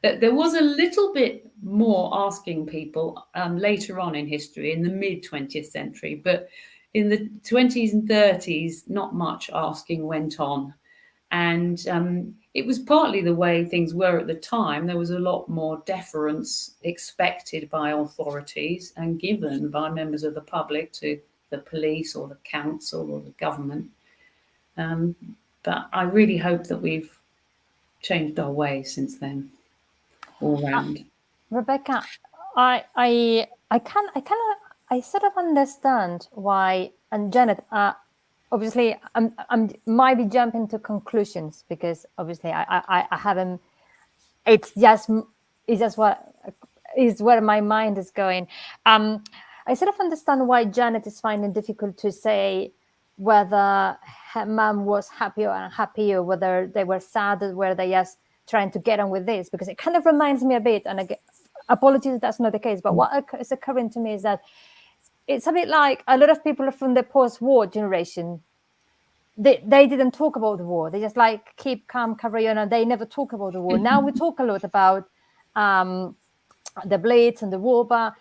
There was a little bit more asking people later on in history, in the mid-20th century, but in the 20s and 30s, not much asking went on. And it was partly the way things were at the time. There was a lot more deference expected by authorities and given by members of the public to the police or the council or the government. But I really hope that we've changed our ways since then, all round. Rebecca, I sort of understand why, and Janet, obviously, I'm might be jumping to conclusions, because obviously I haven't. It's just where my mind is going. I sort of understand why Janet is finding it difficult to say whether her mum was happy or unhappy, or whether they were sad, or whether they just trying to get on with this, because it kind of reminds me a bit, and again, apologies if that's not the case, but what is occurring to me is that it's a bit like a lot of people from the post-war generation. They didn't talk about the war. They just like keep calm, carry on, and they never talk about the war. Now we talk a lot about the Blitz and the war, but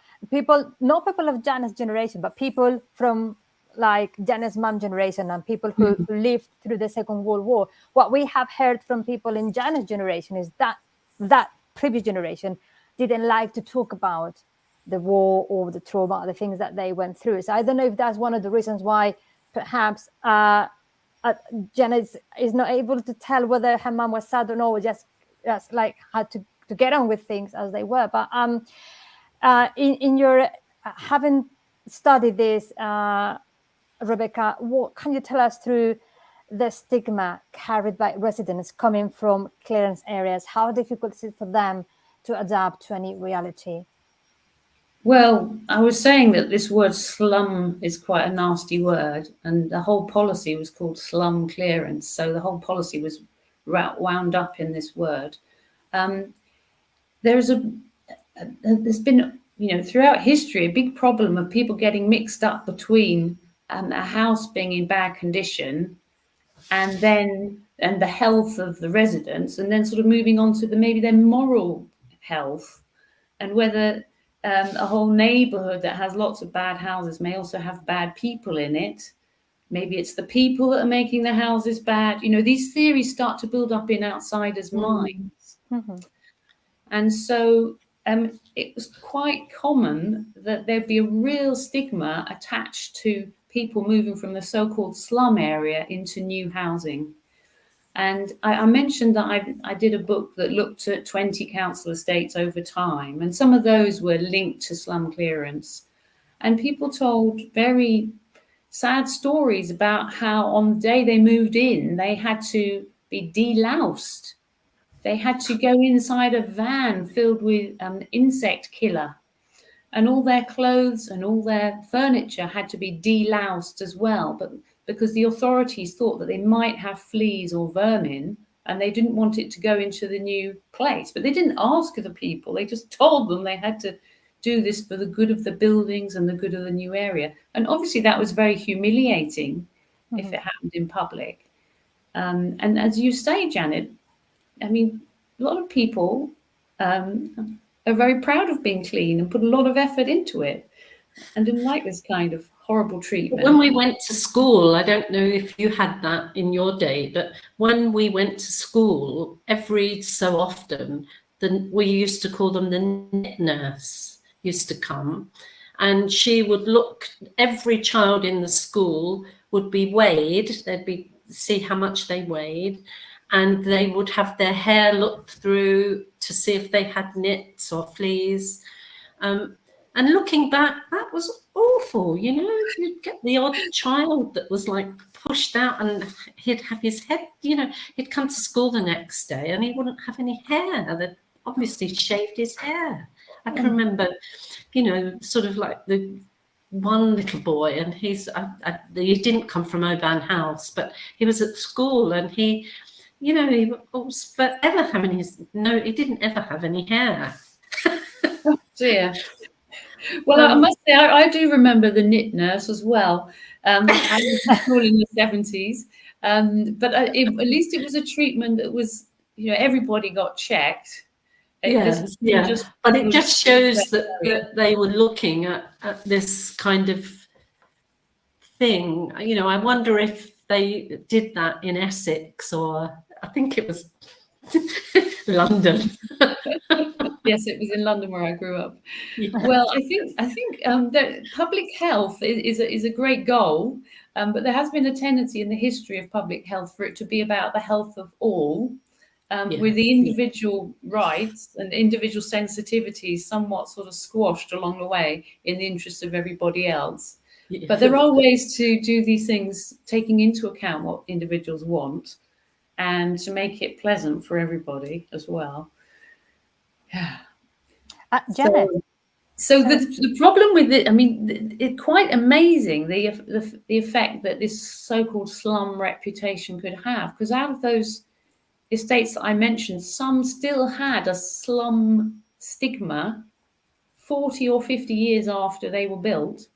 not people of Janet's generation, but people from like Janet's mum generation and people who lived through the Second World War. What we have heard from people in Janet's generation is that previous generation didn't like to talk about the war or the trauma, the things that they went through. So I don't know if that's one of the reasons why perhaps Janet is not able to tell whether her mum was sad or not, or just like had to get on with things as they were. But in your having studied this, Rebecca, what can you tell us through the stigma carried by residents coming from clearance areas? How difficult is it for them to adapt to any reality? Well, I was saying that this word slum is quite a nasty word, and the whole policy was called slum clearance. So the whole policy was wound up in this word. There's been, throughout history, a big problem of people getting mixed up between a house being in bad condition and the health of the residents, and then sort of moving on to maybe their moral health, and whether a whole neighborhood that has lots of bad houses may also have bad people in it. Maybe it's the people that are making the houses bad. These theories start to build up in outsiders' minds. Mm-hmm. And so it was quite common that there'd be a real stigma attached to people moving from the so-called slum area into new housing. And I mentioned that I did a book that looked at 20 council estates over time, and some of those were linked to slum clearance. And people told very sad stories about how on the day they moved in, they had to be deloused. They had to go inside a van filled with insect killer, and all their clothes and all their furniture had to be deloused as well. But because the authorities thought that they might have fleas or vermin, and they didn't want it to go into the new place. But they didn't ask the people. They just told them they had to do this for the good of the buildings and the good of the new area. And obviously that was very humiliating if it happened in public. And as you say, Janet, I mean, a lot of people are very proud of being clean and put a lot of effort into it and didn't like this kind of horrible treatment. When we went to school, I don't know if you had that in your day, but when we went to school, every so often, we used to call them the knit nurse used to come, and she would look, every child in the school would be weighed, there'd be see how much they weighed, and they would have their hair looked through to see if they had nits or fleas. And looking back, that was awful. You know, you'd get the odd child that was like pushed out, and he'd have his head, you know, he'd come to school the next day and he wouldn't have any hair. They'd obviously shaved his hair. I can remember, you know, sort of like the one little boy, and he didn't come from Oban House, but he was at school, and he, you know, he was forever having he didn't ever have any hair. Oh dear. Well, I must say, I do remember the knit nurse as well. I was school in the 70s, but at least it was a treatment that was, you know, everybody got checked. Yes, yeah, but it just shows that they were looking at this kind of thing. You know, I wonder if they did that in Essex, or I think it was London. Yes, it was in London where I grew up. Yeah. Well, I think that public health is a great goal, but there has been a tendency in the history of public health for it to be about the health of all, with the individual rights and individual sensitivities somewhat sort of squashed along the way in the interest of everybody else. Yeah. But there are ways to do these things, taking into account what individuals want, and to make it pleasant for everybody as well. Yeah. Janet. So the problem with it, I mean, it's quite amazing the effect that this so-called slum reputation could have, because out of those estates that I mentioned, some still had a slum stigma 40 or 50 years after they were built.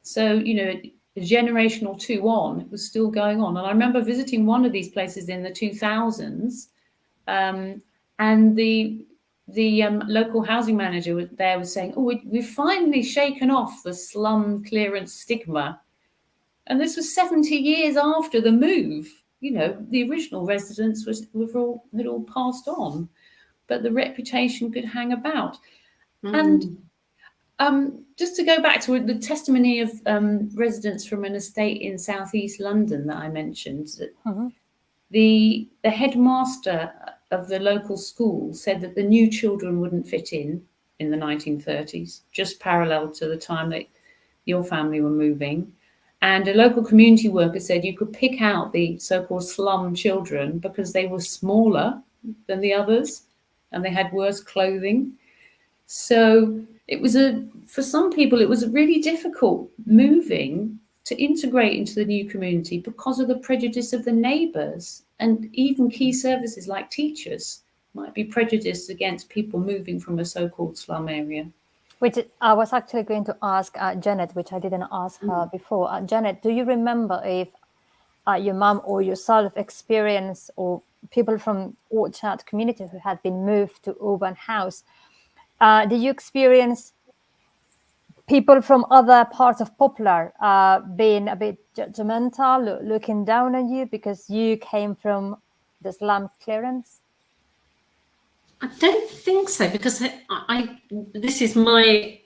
So, you know, a generation or two on, it was still going on. And I remember visiting one of these places in the 2000s, and the local housing manager there was saying, "Oh, we've finally shaken off the slum clearance stigma." And this was 70 years after the move. You know, the original residents had all passed on, but the reputation could hang about. And just to go back to the testimony of residents from an estate in southeast London that I mentioned, that the headmaster of the local school said that the new children wouldn't fit in the 1930s, just parallel to the time that your family were moving. And a local community worker said you could pick out the so-called slum children because they were smaller than the others and they had worse clothing. So it was for some people, it was really difficult moving to integrate into the new community because of the prejudice of the neighbours, and even key services like teachers might be prejudiced against people moving from a so-called slum area. Which I was actually going to ask Janet, which I didn't ask her before. Janet, do you remember if your mum or yourself experienced, or people from Orchard community who had been moved to Oban House, did you experience people from other parts of Poplar being a bit judgmental, looking down on you because you came from the slum clearance? I don't think so, because this is my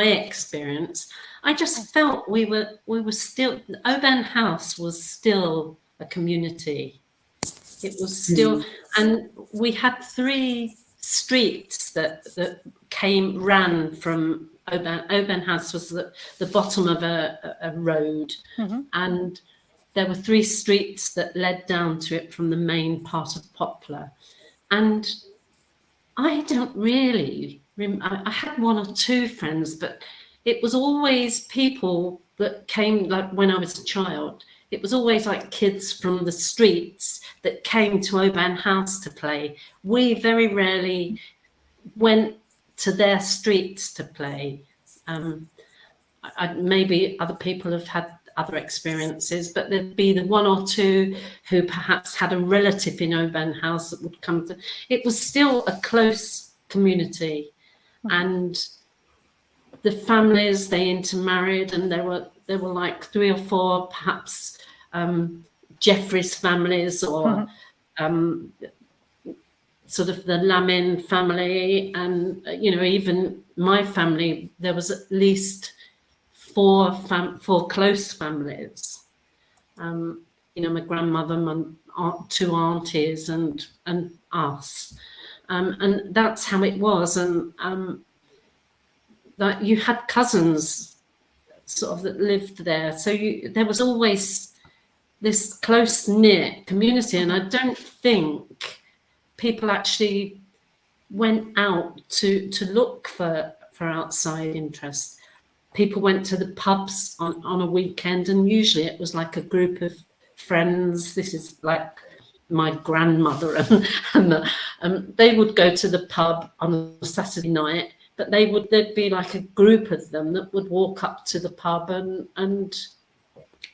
experience. I just felt we were still, Oban House was still a community. It was still, and we had 3 streets that ran from Oban House. Was the bottom of a road, and there were 3 streets that led down to it from the main part of Poplar. And I don't really I had 1 or 2 friends, but it was always people that came, like when I was a child, it was always like kids from the streets that came to Oban House to play. We very rarely went to their streets to play. Maybe other people have had other experiences, but there'd be the 1 or 2 who perhaps had a relative in Oban House that would come to. It was still a close community, and the families, they intermarried, and there were like 3 or 4 perhaps Jeffries families, or sort of the Lamin family, and you know, even my family, there was at least 4 close families. my grandmother, my two aunties, and us, and that's how it was. And that you had cousins sort of that lived there, so there was always this close-knit community, and I don't think people actually went out to look for outside interest. People went to the pubs on a weekend, and usually it was like a group of friends. This is like my grandmother, and they would go to the pub on a Saturday night, but there'd be like a group of them that would walk up to the pub and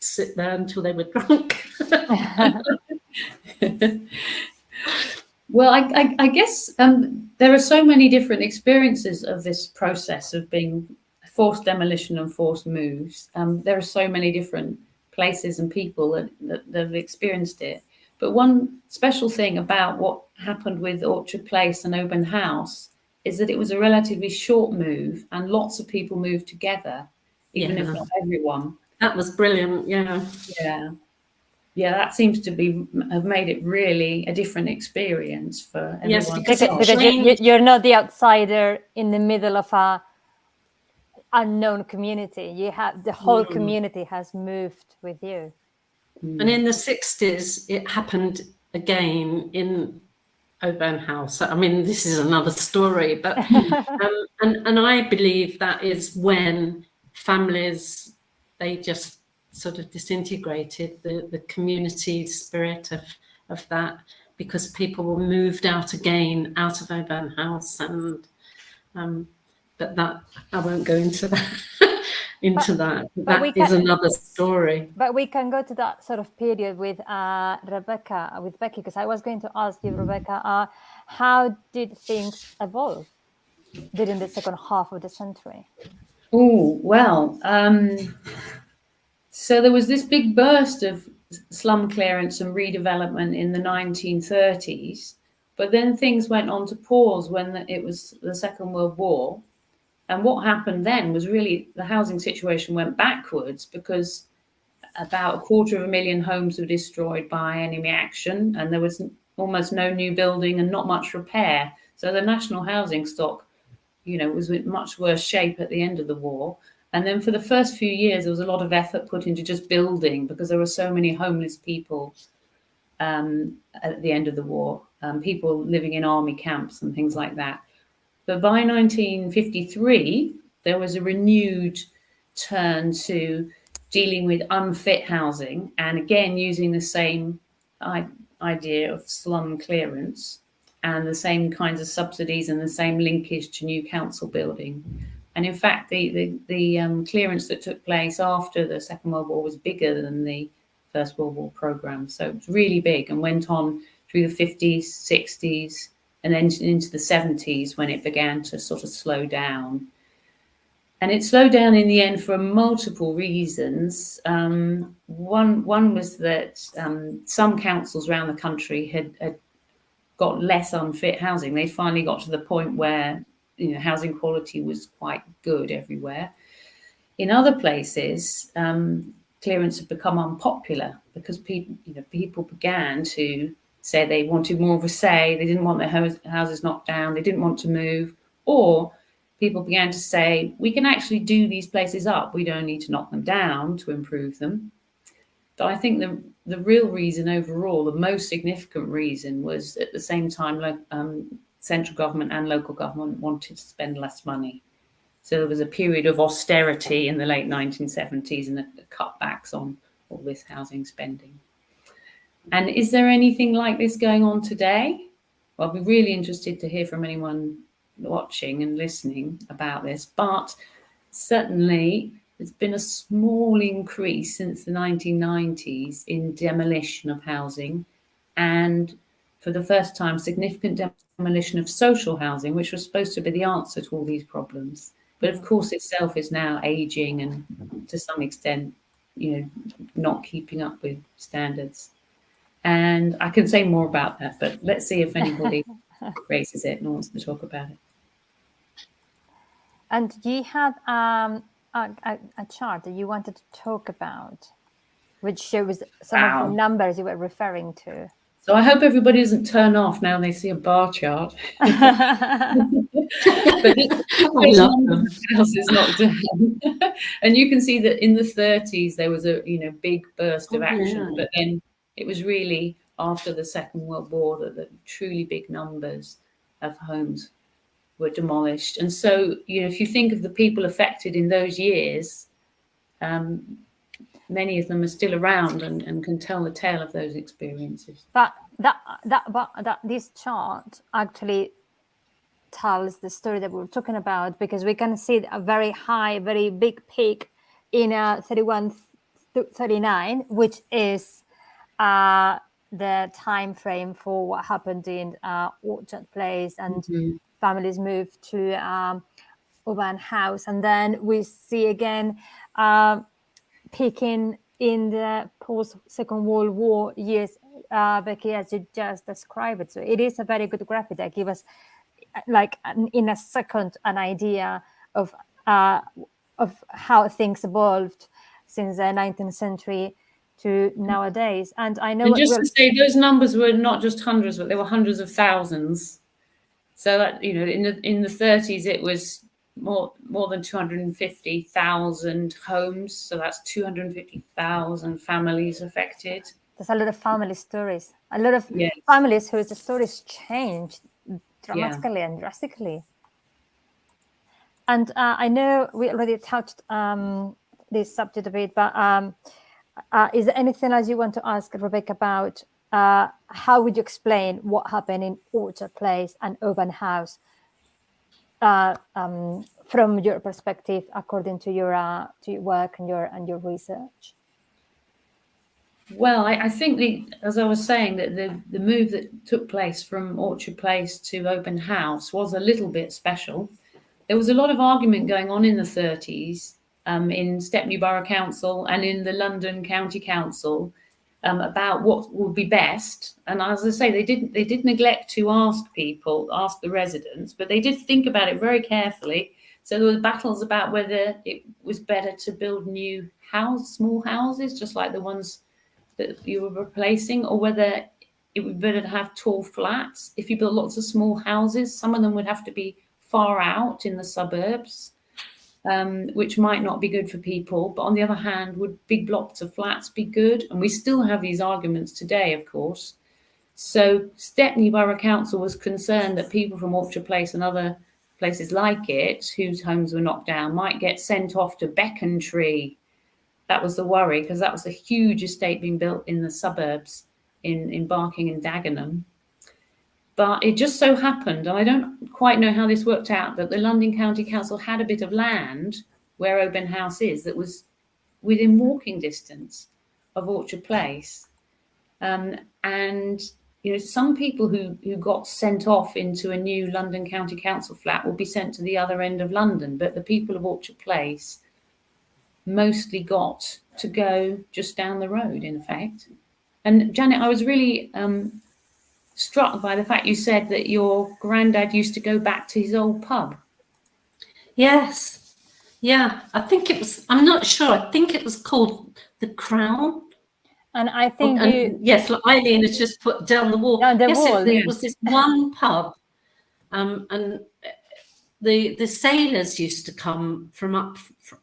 sit there until they were drunk. Well, I guess there are so many different experiences of this process of being forced demolition and forced moves. There are so many different places and people that have experienced it. But one special thing about what happened with Orchard Place and Oban House is that it was a relatively short move, and lots of people moved together, even if not everyone. That was brilliant. Yeah, that seems to have made it really a different experience for everyone. Yes, because you're not the outsider in the middle of a unknown community. You have the whole community has moved with you. And in the 60s, it happened again in Oban House. I mean, this is another story, but and I believe that is when families, they just sort of disintegrated, the community spirit of that, because people were moved out again out of Oban House, and but that I won't go into that. That is another story. But we can go to that sort of period with Rebecca, with Becky, because I was going to ask you, Rebecca, how did things evolve during the second half of the century? Oh, well, so there was this big burst of slum clearance and redevelopment in the 1930s, but then things went on to pause when it was the Second World War. And what happened then was really the housing situation went backwards, because about 250,000 homes were destroyed by enemy action, and there was almost no new building and not much repair. So the national housing stock, was in much worse shape at the end of the war. And then for the first few years, there was a lot of effort put into just building, because there were so many homeless people at the end of the war, people living in army camps and things like that. But by 1953, there was a renewed turn to dealing with unfit housing, and again using the same idea of slum clearance and the same kinds of subsidies and the same linkage to new council building. And in fact, the clearance that took place after the Second World War was bigger than the First World War programme. So it was really big and went on through the 50s, 60s, and then into the 70s, when it began to sort of slow down. And it slowed down in the end for multiple reasons. One was that some councils around the country had got less unfit housing. They finally got to the point where housing quality was quite good everywhere. In other places, clearance had become unpopular, because people began to say they wanted more of a say. They didn't want their houses knocked down. They didn't want to move. Or people began to say, we can actually do these places up. We don't need to knock them down to improve them. But I think the real reason overall, the most significant reason, was at the same time central government and local government wanted to spend less money. So there was a period of austerity in the late 1970s and cutbacks on all this housing spending. And is there anything like this going on today? Well, I'd be really interested to hear from anyone watching and listening about this. But certainly there's been a small increase since the 1990s in demolition of housing, and for the first time, significant demolition of social housing, which was supposed to be the answer to all these problems. But of course, itself is now aging and to some extent, not keeping up with standards. And I can say more about that, but let's see if anybody raises it and wants to talk about it. And you had a chart that you wanted to talk about. which shows some of the numbers you were referring to. So I hope everybody doesn't turn off now they see a bar chart. But this house is not down. And you can see that in the 30s there was a big burst of action, but then it was really after the Second World War that the truly big numbers of homes were demolished. And so if you think of the people affected in those years, many of them are still around and can tell the tale of those experiences. But this chart actually tells the story that we were talking about, because we can see a very high, very big peak in 31-39, which is the time frame for what happened in Orchard Place, and families moved to Auburn House, and then we see again peaking in the post-Second World War years, Becky, as you just described it. So it is a very good graphic that gives us, like in a second, an idea of how things evolved since the 19th century to nowadays. And I know, and just to say, those numbers were not just hundreds, but they were hundreds of thousands. So that in the 30s, it was more than 250,000 homes. So that's 250,000 families affected. There's a lot of family stories, a lot of families whose stories changed dramatically and drastically. And I know we already touched this subject a bit, but is there anything else you want to ask Rebecca about? How would you explain what happened in Orchard Place and Auburn House from your perspective, according to your work and your research? Well, I think as I was saying, that the move that took place from Orchard Place to Auburn House was a little bit special. There was a lot of argument going on in the 30s in Stepney Borough Council and in the London County Council about what would be best. And as I say, they did neglect to ask the residents, but they did think about it very carefully. So there were battles about whether it was better to build new small houses, just like the ones that you were replacing, or whether it would be better to have tall flats. If you built lots of small houses, some of them would have to be far out in the suburbs, which might not be good for people. But on the other hand, would big blocks of flats be good? And we still have these arguments today, of course. So Stepney Borough Council was concerned that people from Orchard Place and other places like it, whose homes were knocked down, might get sent off to Becontree. That was the worry, because that was a huge estate being built in the suburbs in Barking and Dagenham. But it just so happened, and I don't quite know how this worked out, that the London County Council had a bit of land where Auburn House is that was within walking distance of Orchard Place. And some people who got sent off into a new London County Council flat will be sent to the other end of London, but the people of Orchard Place mostly got to go just down the road, in effect. And Janet, I was really struck by the fact you said that your granddad used to go back to his old pub. Yes. Yeah, I think it was, I'm not sure, I think it was called The Crown. And I think yes, like Eileen has just put down the wall. It was this one pub, and the sailors used to come from up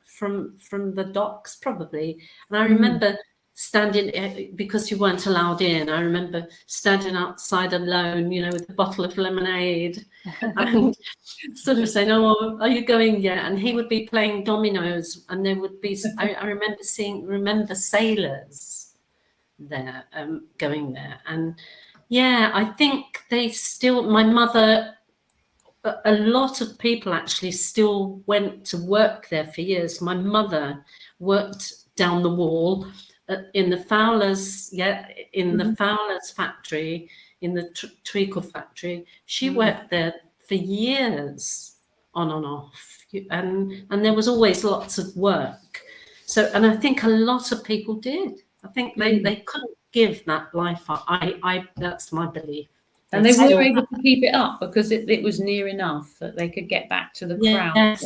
from the docks probably, and I remember standing, because you weren't allowed in, I remember standing outside alone, with a bottle of lemonade and sort of saying, "Oh, are you going yet?" And he would be playing dominoes, and there would be, I remember sailors there, going there. And I think they still, my mother, a lot of people actually still went to work there for years. My mother worked down the wall in the Fowlers, the Fowlers factory, in the treacle factory. She worked there for years, on and off, and there was always lots of work. So, and I think a lot of people did. I think they couldn't give that life up. I that's my belief. And they were able to keep it up because it was near enough that they could get back to the Crown.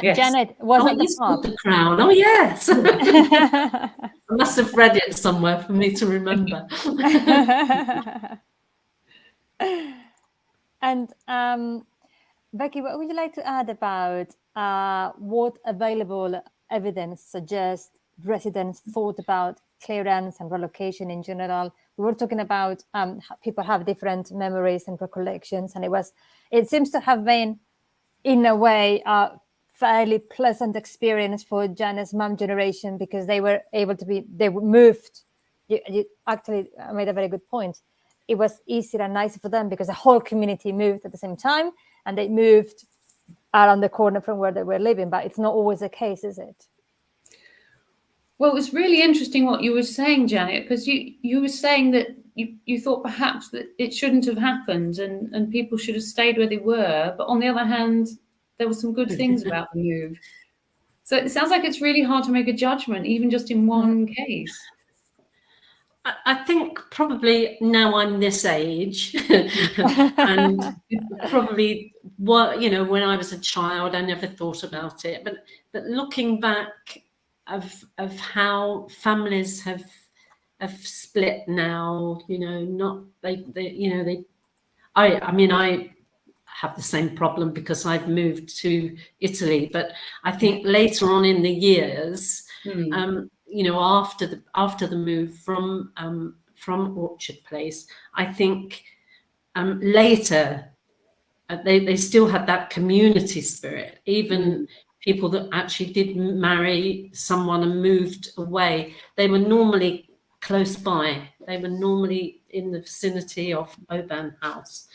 Yes. Janet was at you the saw top. The Crown. Oh, yes. I must have read it somewhere for me to remember. And Becky, what would you like to add about what available evidence suggests residents thought about clearance and relocation in general? We were talking about people have different memories and recollections, and it seems to have been, in a way, a fairly pleasant experience for Janet's mum generation, because they were moved. You actually made a very good point. It was easier and nicer for them because the whole community moved at the same time, and they moved around the corner from where they were living. But it's not always the case, is it? Well, it was really interesting what you were saying, Janet, because you were saying that you thought perhaps that it shouldn't have happened and people should have stayed where they were. But on the other hand, there were some good things about the move. So it sounds like it's really hard to make a judgment, even just in one case. I think probably now I'm this age, and probably when I was a child, I never thought about it. But looking back of how families have split now, I have the same problem because I've moved to Italy, but I think later on in the years. After the move from Orchard Place, I think later they still had that community spirit. Even people that actually did marry someone and moved away, they were normally close by. They were normally in the vicinity of Oban House.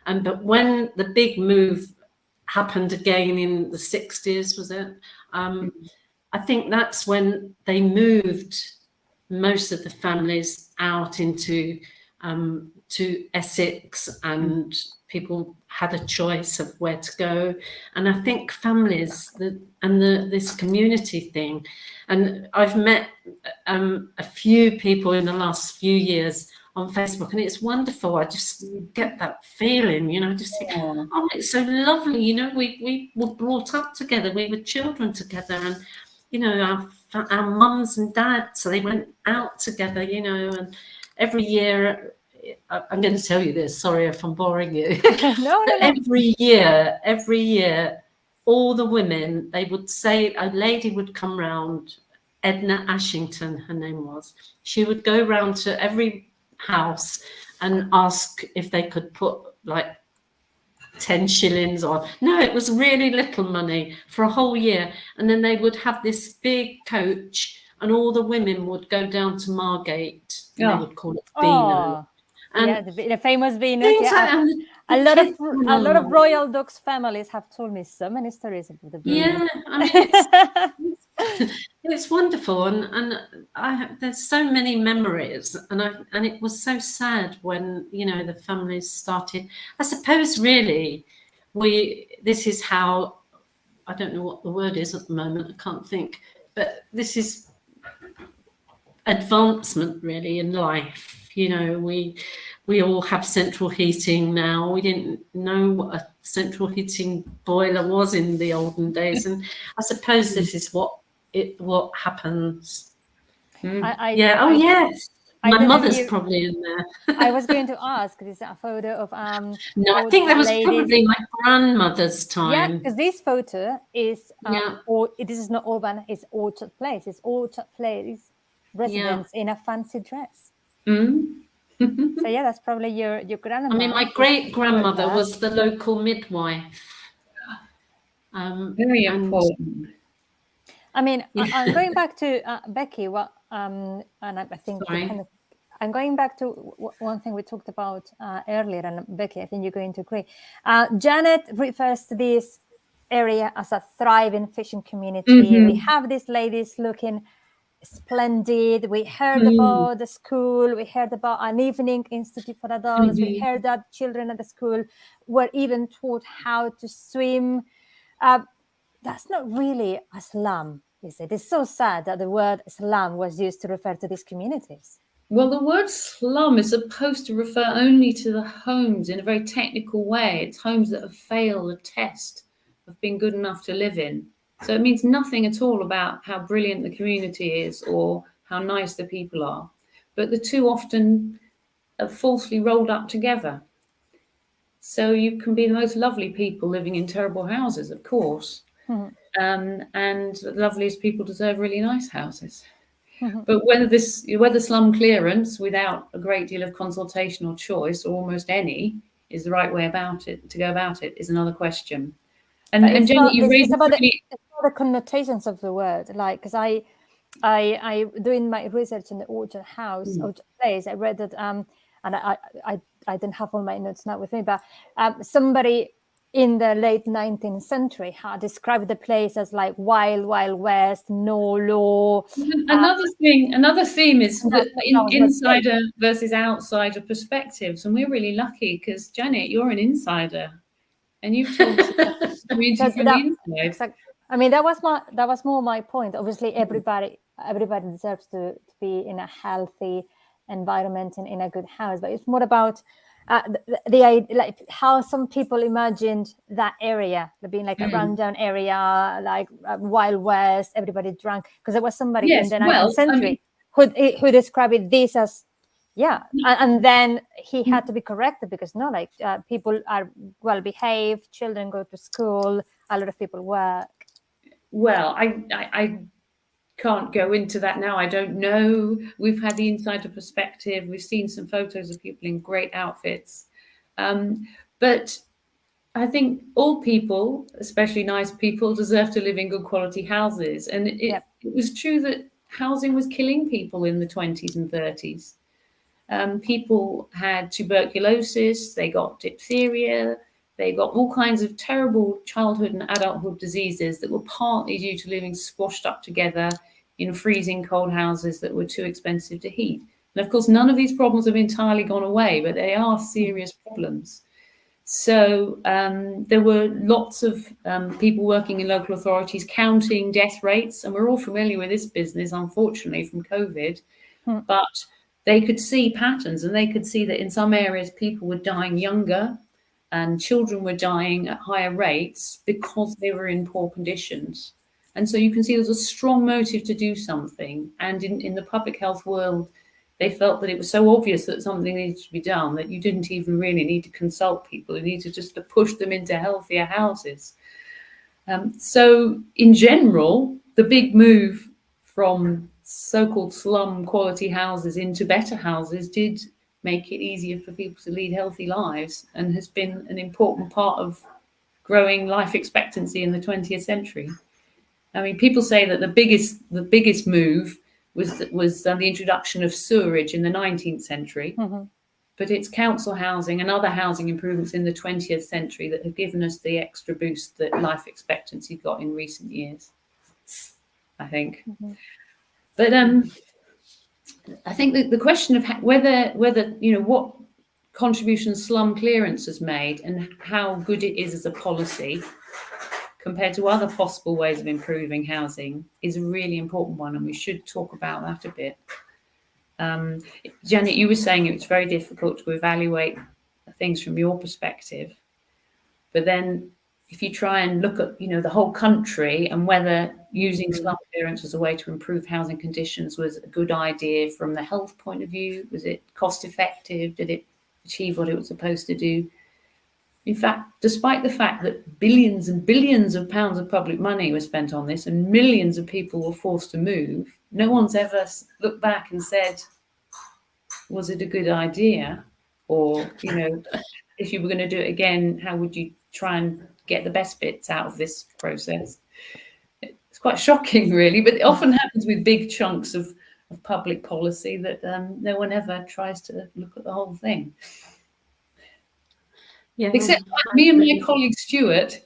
But when the big move happened again in the 60s, was it? I think that's when they moved most of the families out into to Essex, and people had a choice of where to go. And I think families this community thing, and I've met a few people in the last few years on Facebook, and it's wonderful. I just get that feeling, just think, oh, it's so lovely. We were brought up together. We were children together, and our mums and dads, so they went out together, and every year, I'm going to tell you this, sorry if I'm boring you. No. Every year, all the women, they would say, a lady would come round, Edna Ashington, her name was. She would go round to every house and ask if they could put like 10 shillings no, it was really little money for a whole year. And then they would have this big coach, and all the women would go down to Margate, and they would call it Beano. And the famous Venus. A lot of royal dogs families have told me so many stories about the Venus. Yeah, it's wonderful, and there's so many memories, and it was so sad when the families started. I suppose really this is how, I don't know what the word is at the moment, I can't think, but this is advancement really in life. We all have central heating now. We didn't know what a central heating boiler was in the olden days, and I suppose this is what happens. Yes. My mother's probably in there. I was going to ask, is that a photo of no, I think that was probably my grandmother's time. Yeah, because this photo is this is not Oban, it's Orchard Place. It's Orchard Place residents in a fancy dress. So yeah, that's probably your grandmother. I mean, my great grandmother was the local midwife. Very important. I mean, I'm going back to Becky. And I think I'm going back to one thing we talked about earlier, and Becky, I think you're going to agree. Janet refers to this area as a thriving fishing community. We have these ladies looking splendid. We heard about the school. We heard about an evening institute for adults. We heard that children at the school were even taught how to swim. That's not really a slum, is it? It's so sad that the word slum was used to refer to these communities. Well, the word slum is supposed to refer only to the homes in a very technical way. It's homes that have failed a test of being good enough to live in. So it means nothing at all about how brilliant the community is or how nice the people are. But the two often are falsely rolled up together. So you can be the most lovely people living in terrible houses, of course. And the loveliest people deserve really nice houses. But whether slum clearance without a great deal of consultation or choice, or almost any, is the right way to go about it is another question. And Janet, you've raised it's about the connotations of the word, like, because I doing my research in the Orchard House, Orchard Place, I read that, and I didn't have all my notes now with me, but somebody in the late 19th century had described the place as like wild west, no law. Another theme is that insider versus outsider perspectives, and we're really lucky because Janet, you're an insider, and you've told us about the community from the inside. Exactly. I mean, that was more my point. Obviously, everybody deserves to be in a healthy environment and in a good house, but it's more about the like how some people imagined that area being like a rundown area, like Wild West, everybody drunk, because there was somebody in the 19th century who described this as and then he had to be corrected because people are well behaved, children go to school, a lot of people work. Well, I can't go into that now. I don't know. We've had the insider perspective. We've seen some photos of people in great outfits. But I think all people, especially nice people, deserve to live in good quality houses. And it was true that housing was killing people in the 20s and 30s. People had tuberculosis, they got diphtheria, they got all kinds of terrible childhood and adulthood diseases that were partly due to living squashed up together in freezing cold houses that were too expensive to heat. And of course, none of these problems have entirely gone away, but they are serious problems. So there were lots of people working in local authorities counting death rates, and we're all familiar with this business, unfortunately, from COVID. But they could see patterns, and they could see that in some areas people were dying younger and children were dying at higher rates because they were in poor conditions. And so you can see there's a strong motive to do something. And in the public health world, they felt that it was so obvious that something needed to be done that you didn't even really need to consult people. You needed just to push them into healthier houses. So in general, the big move from so-called slum quality houses into better houses did make it easier for people to lead healthy lives and has been an important part of growing life expectancy in the 20th century. I mean, people say that the biggest move was the introduction of sewerage in the 19th century, but it's council housing and other housing improvements in the 20th century that have given us the extra boost that life expectancy got in recent years, I think. But I think that the question of whether what contribution slum clearance has made and how good it is as a policy compared to other possible ways of improving housing is a really important one, and we should talk about that a bit. Janet, you were saying it's very difficult to evaluate things from your perspective, but then if you try and look at the whole country and whether using slum clearance as a way to improve housing conditions was a good idea from the health point of view, was it cost effective, did it achieve what it was supposed to do? In fact, despite the fact that billions and billions of pounds of public money were spent on this and millions of people were forced to move, no one's ever looked back and said, was it a good idea? Or, if you were going to do it again, how would you try and get the best bits out of this process? It's quite shocking, really, but it often happens with big chunks of public policy that no one ever tries to look at the whole thing. Yeah. Except me and my colleague Stuart.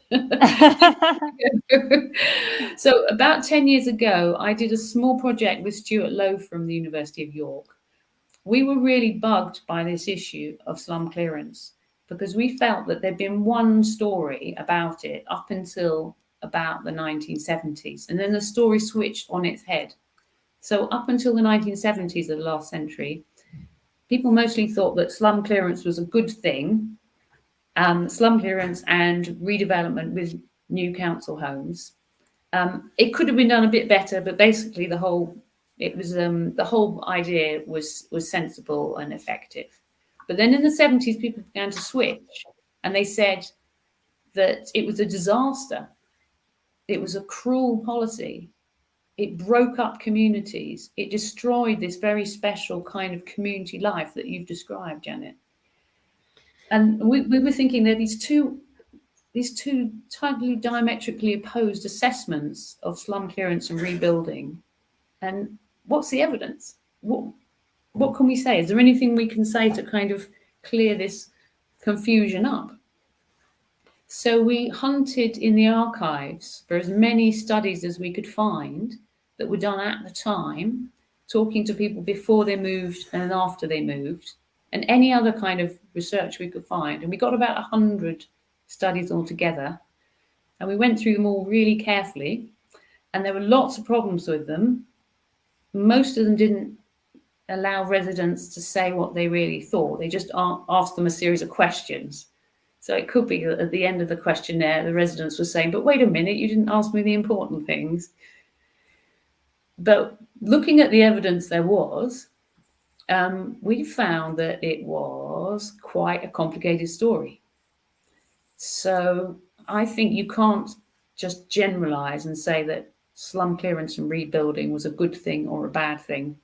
So about 10 years ago, I did a small project with Stuart Lowe from the University of York. We were really bugged by this issue of slum clearance because we felt that there'd been one story about it up until about the 1970s, and then the story switched on its head. So up until the 1970s of the last century, people mostly thought that slum clearance was a good thing. Slum clearance and redevelopment with new council homes. It could have been done a bit better, but basically the whole idea was sensible and effective. But then in the 70s, people began to switch, and they said that it was a disaster. It was a cruel policy. It broke up communities. It destroyed this very special kind of community life that you've described, Janet. And we were thinking there are these two totally diametrically opposed assessments of slum clearance and rebuilding. And what's the evidence? What can we say? Is there anything we can say to kind of clear this confusion up? So we hunted in the archives for as many studies as we could find that were done at the time, talking to people before they moved and after they moved, and any other kind of research we could find. And we got about 100 studies altogether, and we went through them all really carefully, and there were lots of problems with them. Most of them didn't allow residents to say what they really thought. They just asked them a series of questions. So it could be that at the end of the questionnaire, the residents were saying, but wait a minute, you didn't ask me the important things. But looking at the evidence there was, we found that it was quite a complicated story. So I think you can't just generalize and say that slum clearance and rebuilding was a good thing or a bad thing,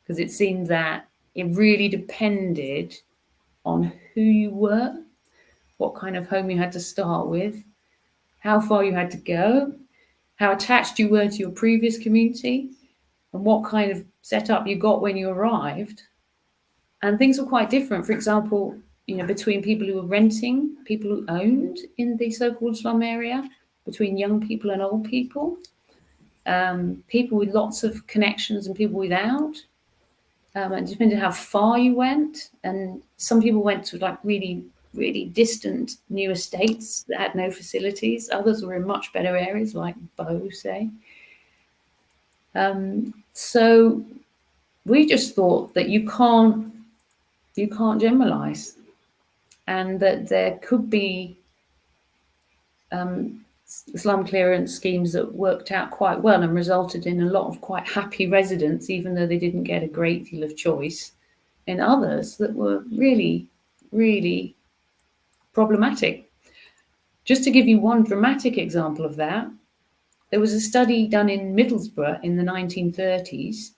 because it seemed that it really depended on who you were, what kind of home you had to start with, how far you had to go, how attached you were to your previous community, and what kind of setup you got when you arrived. And things were quite different. For example, between people who were renting, people who owned in the so-called slum area, between young people and old people, people with lots of connections and people without. It depended how far you went. And some people went to like really, really distant new estates that had no facilities. Others were in much better areas like Bow, say. So we just thought that you can't generalize, and that there could be slum clearance schemes that worked out quite well and resulted in a lot of quite happy residents, even though they didn't get a great deal of choice, and others that were really, really problematic. Just to give you one dramatic example of that, there was a study done in Middlesbrough in the 1930s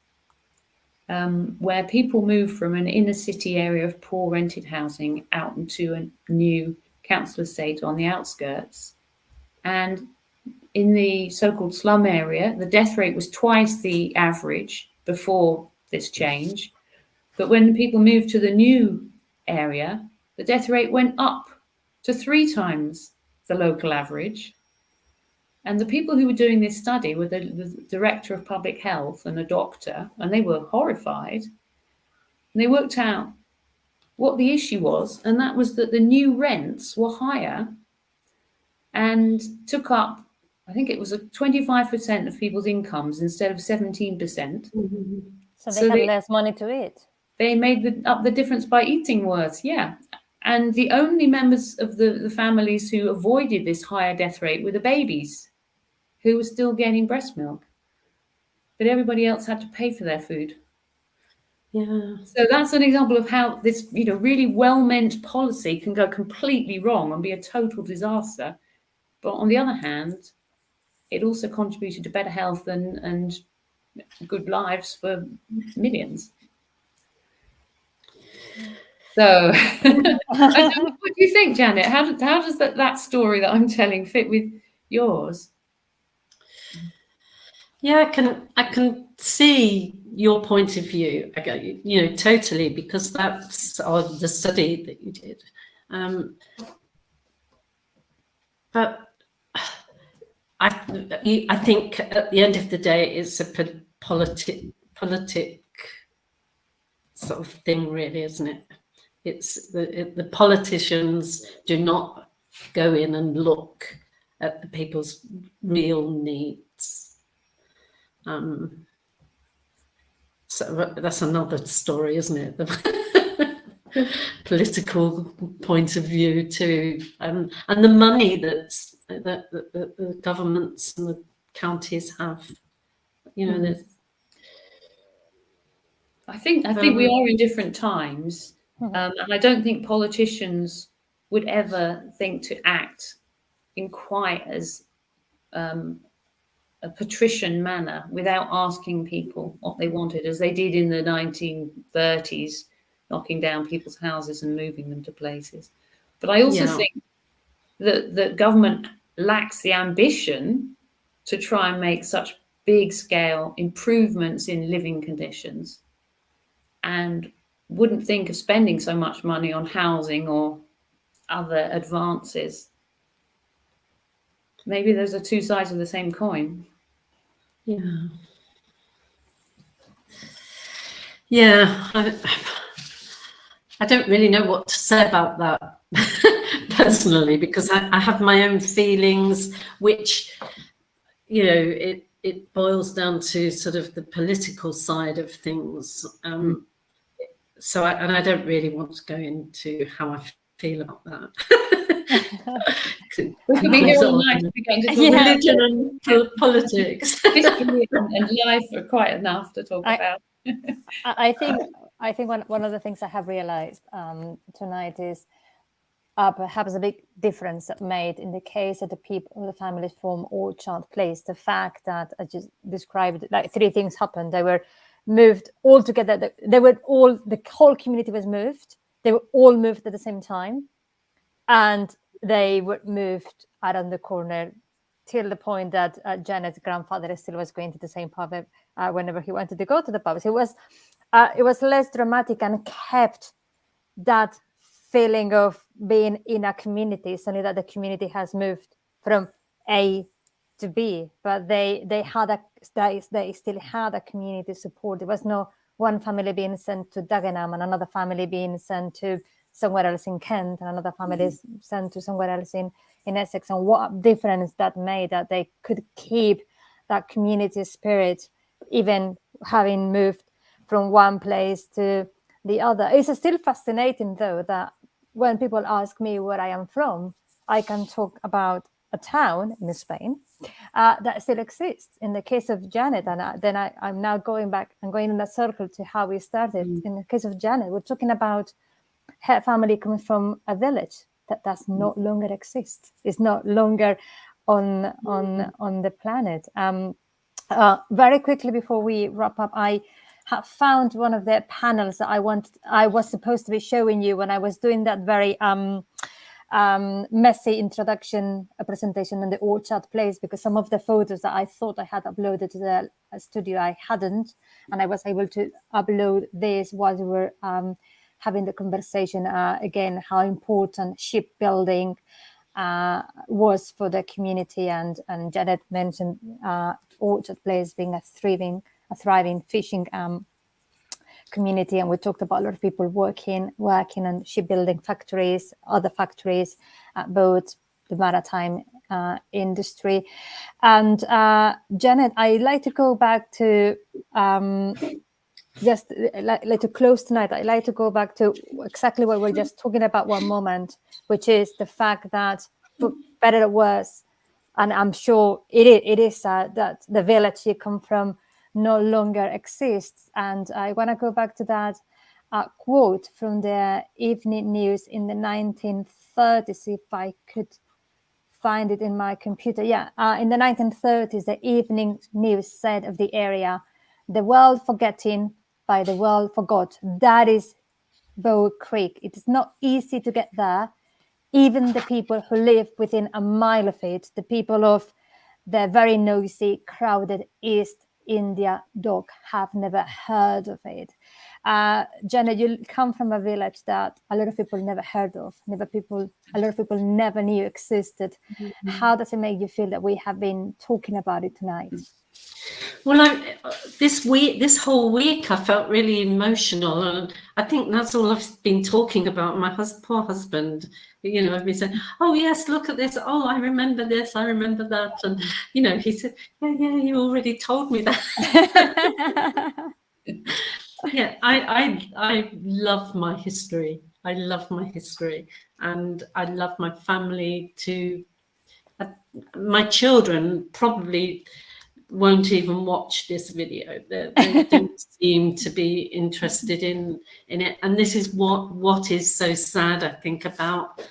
where people moved from an inner city area of poor rented housing out into a new council estate on the outskirts. And in the so-called slum area, the death rate was twice the average before this change. But when the people moved to the new area, the death rate went up to 3 times the local average. And the people who were doing this study were the director of public health and a doctor, and they were horrified. And they worked out what the issue was, and that was that the new rents were higher and took up, I think it was 25% of people's incomes instead of 17%. Mm-hmm. So they had less money to eat. They made up the difference by eating worse, yeah. And the only members of the families who avoided this higher death rate were the babies, who were still getting breast milk. But everybody else had to pay for their food. Yeah. So that's an example of how this, really well-meant policy can go completely wrong and be a total disaster. But on the other hand, it also contributed to better health and good lives for millions. So what do you think, Janet? How does that story that I'm telling fit with yours? Yeah, I can see your point of view, totally, because that's the study that you did. But I think at the end of the day, it's a politic sort of thing, really, isn't it? It's the politicians do not go in and look at the people's real needs. So that's another story, isn't it? The political point of view too, and the money that the governments and the counties have. You know, there's. I think we are in different times, and I don't think politicians would ever think to act in quite as a patrician manner without asking people what they wanted, as they did in the 1930s, knocking down people's houses and moving them to places. But I also think that the government lacks the ambition to try and make such big scale improvements in living conditions, and wouldn't think of spending so much money on housing or other advances. Maybe those are two sides of the same coin. Yeah, I don't really know what to say about that personally, because I have my own feelings, which, you know, it boils down to sort of the political side of things. So I don't really want to go into how I feel about that. We could be here all night to get into religion and politics. History and life are quite enough to talk about. I think one of the things I have realized tonight is perhaps a big difference made in the case of the families from Orchard Place. The fact that I just described, like, three things happened. They were moved all together. The whole community was moved. They were all moved at the same time, and they were moved around the corner till the point that Janet's grandfather still was going to the same pub whenever he wanted to go to the pub. So it was less dramatic and kept that feeling of being in a community. It's only that the community has moved from A to B, but they still had a community support. There was no one family being sent to Dagenham and another family being sent to somewhere else in Kent and another family is sent to somewhere else in Essex. And what difference that made, that they could keep that community spirit even having moved from one place to the other. It's still fascinating, though, that when people ask me where I am from, I can talk about a town in Spain that still exists. In the case of Janet, and then I'm now going back and going in a circle to how we started. In the case of Janet, we're talking about her family coming from a village that does no longer exist. It's no longer on the planet. Very quickly before we wrap up, I have found one of the panels that I was supposed to be showing you when I was doing that very messy introduction presentation in the Orchard Place, because some of the photos that I thought I had uploaded to the studio, I hadn't, and I was able to upload this while we were having the conversation again, how important shipbuilding was for the community, and Janet mentioned Orchard Place being a thriving fishing community, and we talked about a lot of people working on shipbuilding factories, other factories, both the maritime industry. And Janet, I'd like to go back to just like to close tonight. I'd like to go back to exactly what we're just talking about one moment, which is the fact that, for better or worse, and I'm sure it is that the village you come from no longer exists. And I want to go back to that quote from the evening news in the 1930s, if I could find it in my computer. In the 1930s, the evening news said of the area, "The world forgetting, by the world forgot." That is Bow Creek. It is not easy to get there. Even the people who live within a mile of it, the people of the very noisy, crowded East India Dock, have never heard of it. Janet, you come from a village that a lot of people never heard of, a lot of people never knew existed. Mm-hmm. How does it make you feel that we have been talking about it tonight? Well, this whole week, I felt really emotional, and I think that's all I've been talking about. My poor husband, I've been saying, "Oh yes, look at this. Oh, I remember this. I remember that." And he said, "Yeah, you already told me that." Yeah, I love my history. I love my history, and I love my family to my children probably won't even watch this video. They don't seem to be interested in it, and this is what is so sad, I think, about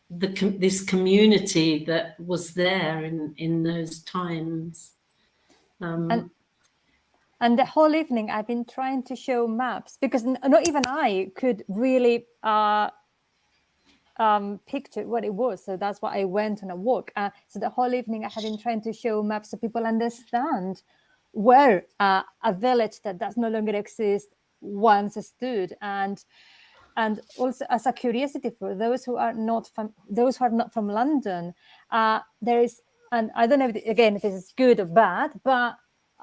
this community that was there in those times. And the whole evening I've been trying to show maps, because not even I could really picture what it was. So that's why I went on a walk. So the whole evening I have been trying to show maps so people understand where a village that does no longer exist once stood, and also as a curiosity for those who are not from London, there is, and I don't know if this is good or bad, but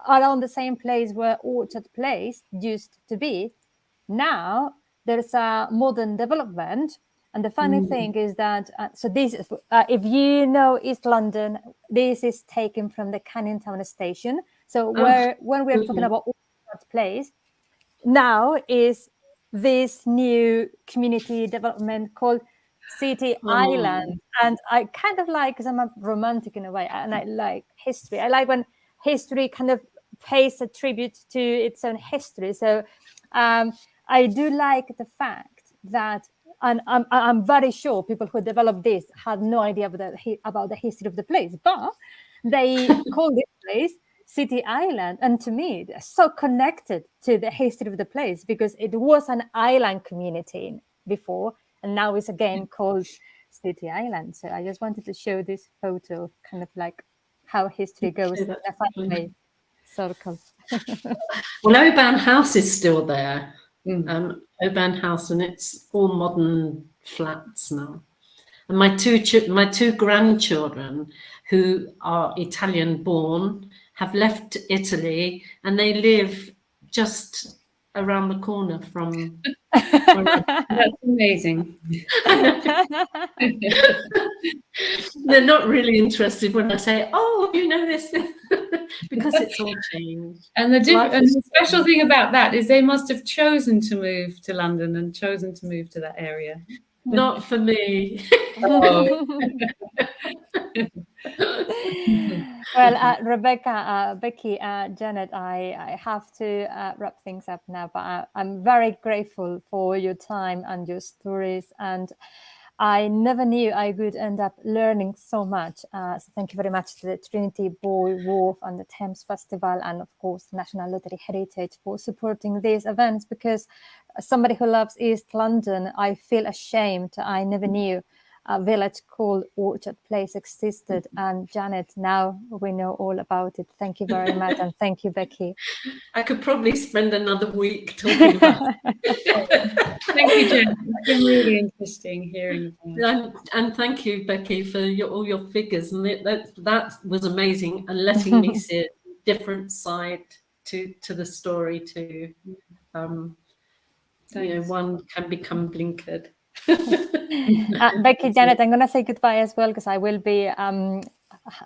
around the same place where Orchard Place used to be, now there's a modern development. And the funny thing is that, so this is, if you know East London, this is taken from the Canning Town station. So when we're talking about Orchard Place, now is this new community development called City Island. And I kind of like, because I'm a romantic in a way, and I like history. I like when history kind of pays a tribute to its own history. So I do like the fact that, and I'm very sure people who developed this had no idea about the history of the place, but they call this place City Island. And to me, it's so connected to the history of the place, because it was an island community before, and now it's again called City Island. So I just wanted to show this photo, kind of like how history goes in a fun way. Circle. Well, Oban House is still there. Oban House, and it's all modern flats now. And my two grandchildren, who are Italian born, have left Italy, and they live just around the corner from. That's amazing. They're not really interested when I say, "Oh, you know this," because it's all changed. And the special thing about that is they must have chosen to move to London and chosen to move to that area. Not for me. Well, Rebecca, Becky, Janet, I have to wrap things up now, but I'm very grateful for your time and your stories, and I never knew I would end up learning so much. So thank you very much to the Trinity Boy Wharf and the Thames Festival, and of course National Lottery Heritage for supporting these events, because as somebody who loves East London, I feel ashamed I never knew a village called Orchard Place existed. And Janet, now we know all about it. Thank you very much. And thank you, Becky. I could probably spend another week talking about it. Thank you, Janet. It's been really interesting hearing about it. And thank you, Becky, for all your figures. And that was amazing, and letting me see a different side to the story too. One can become blinkered. Becky, Janet, I'm going to say goodbye as well, because I will be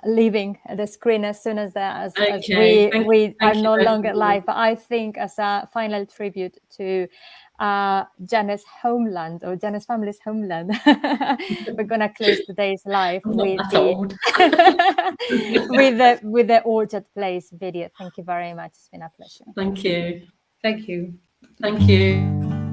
leaving the screen as soon as we are no longer live. But I think as a final tribute to Janet's homeland, or Janet's family's homeland, we're going to close today's live with the Orchard Place video. Thank you very much. It's been a pleasure. Thank you. Thank you. Thank you.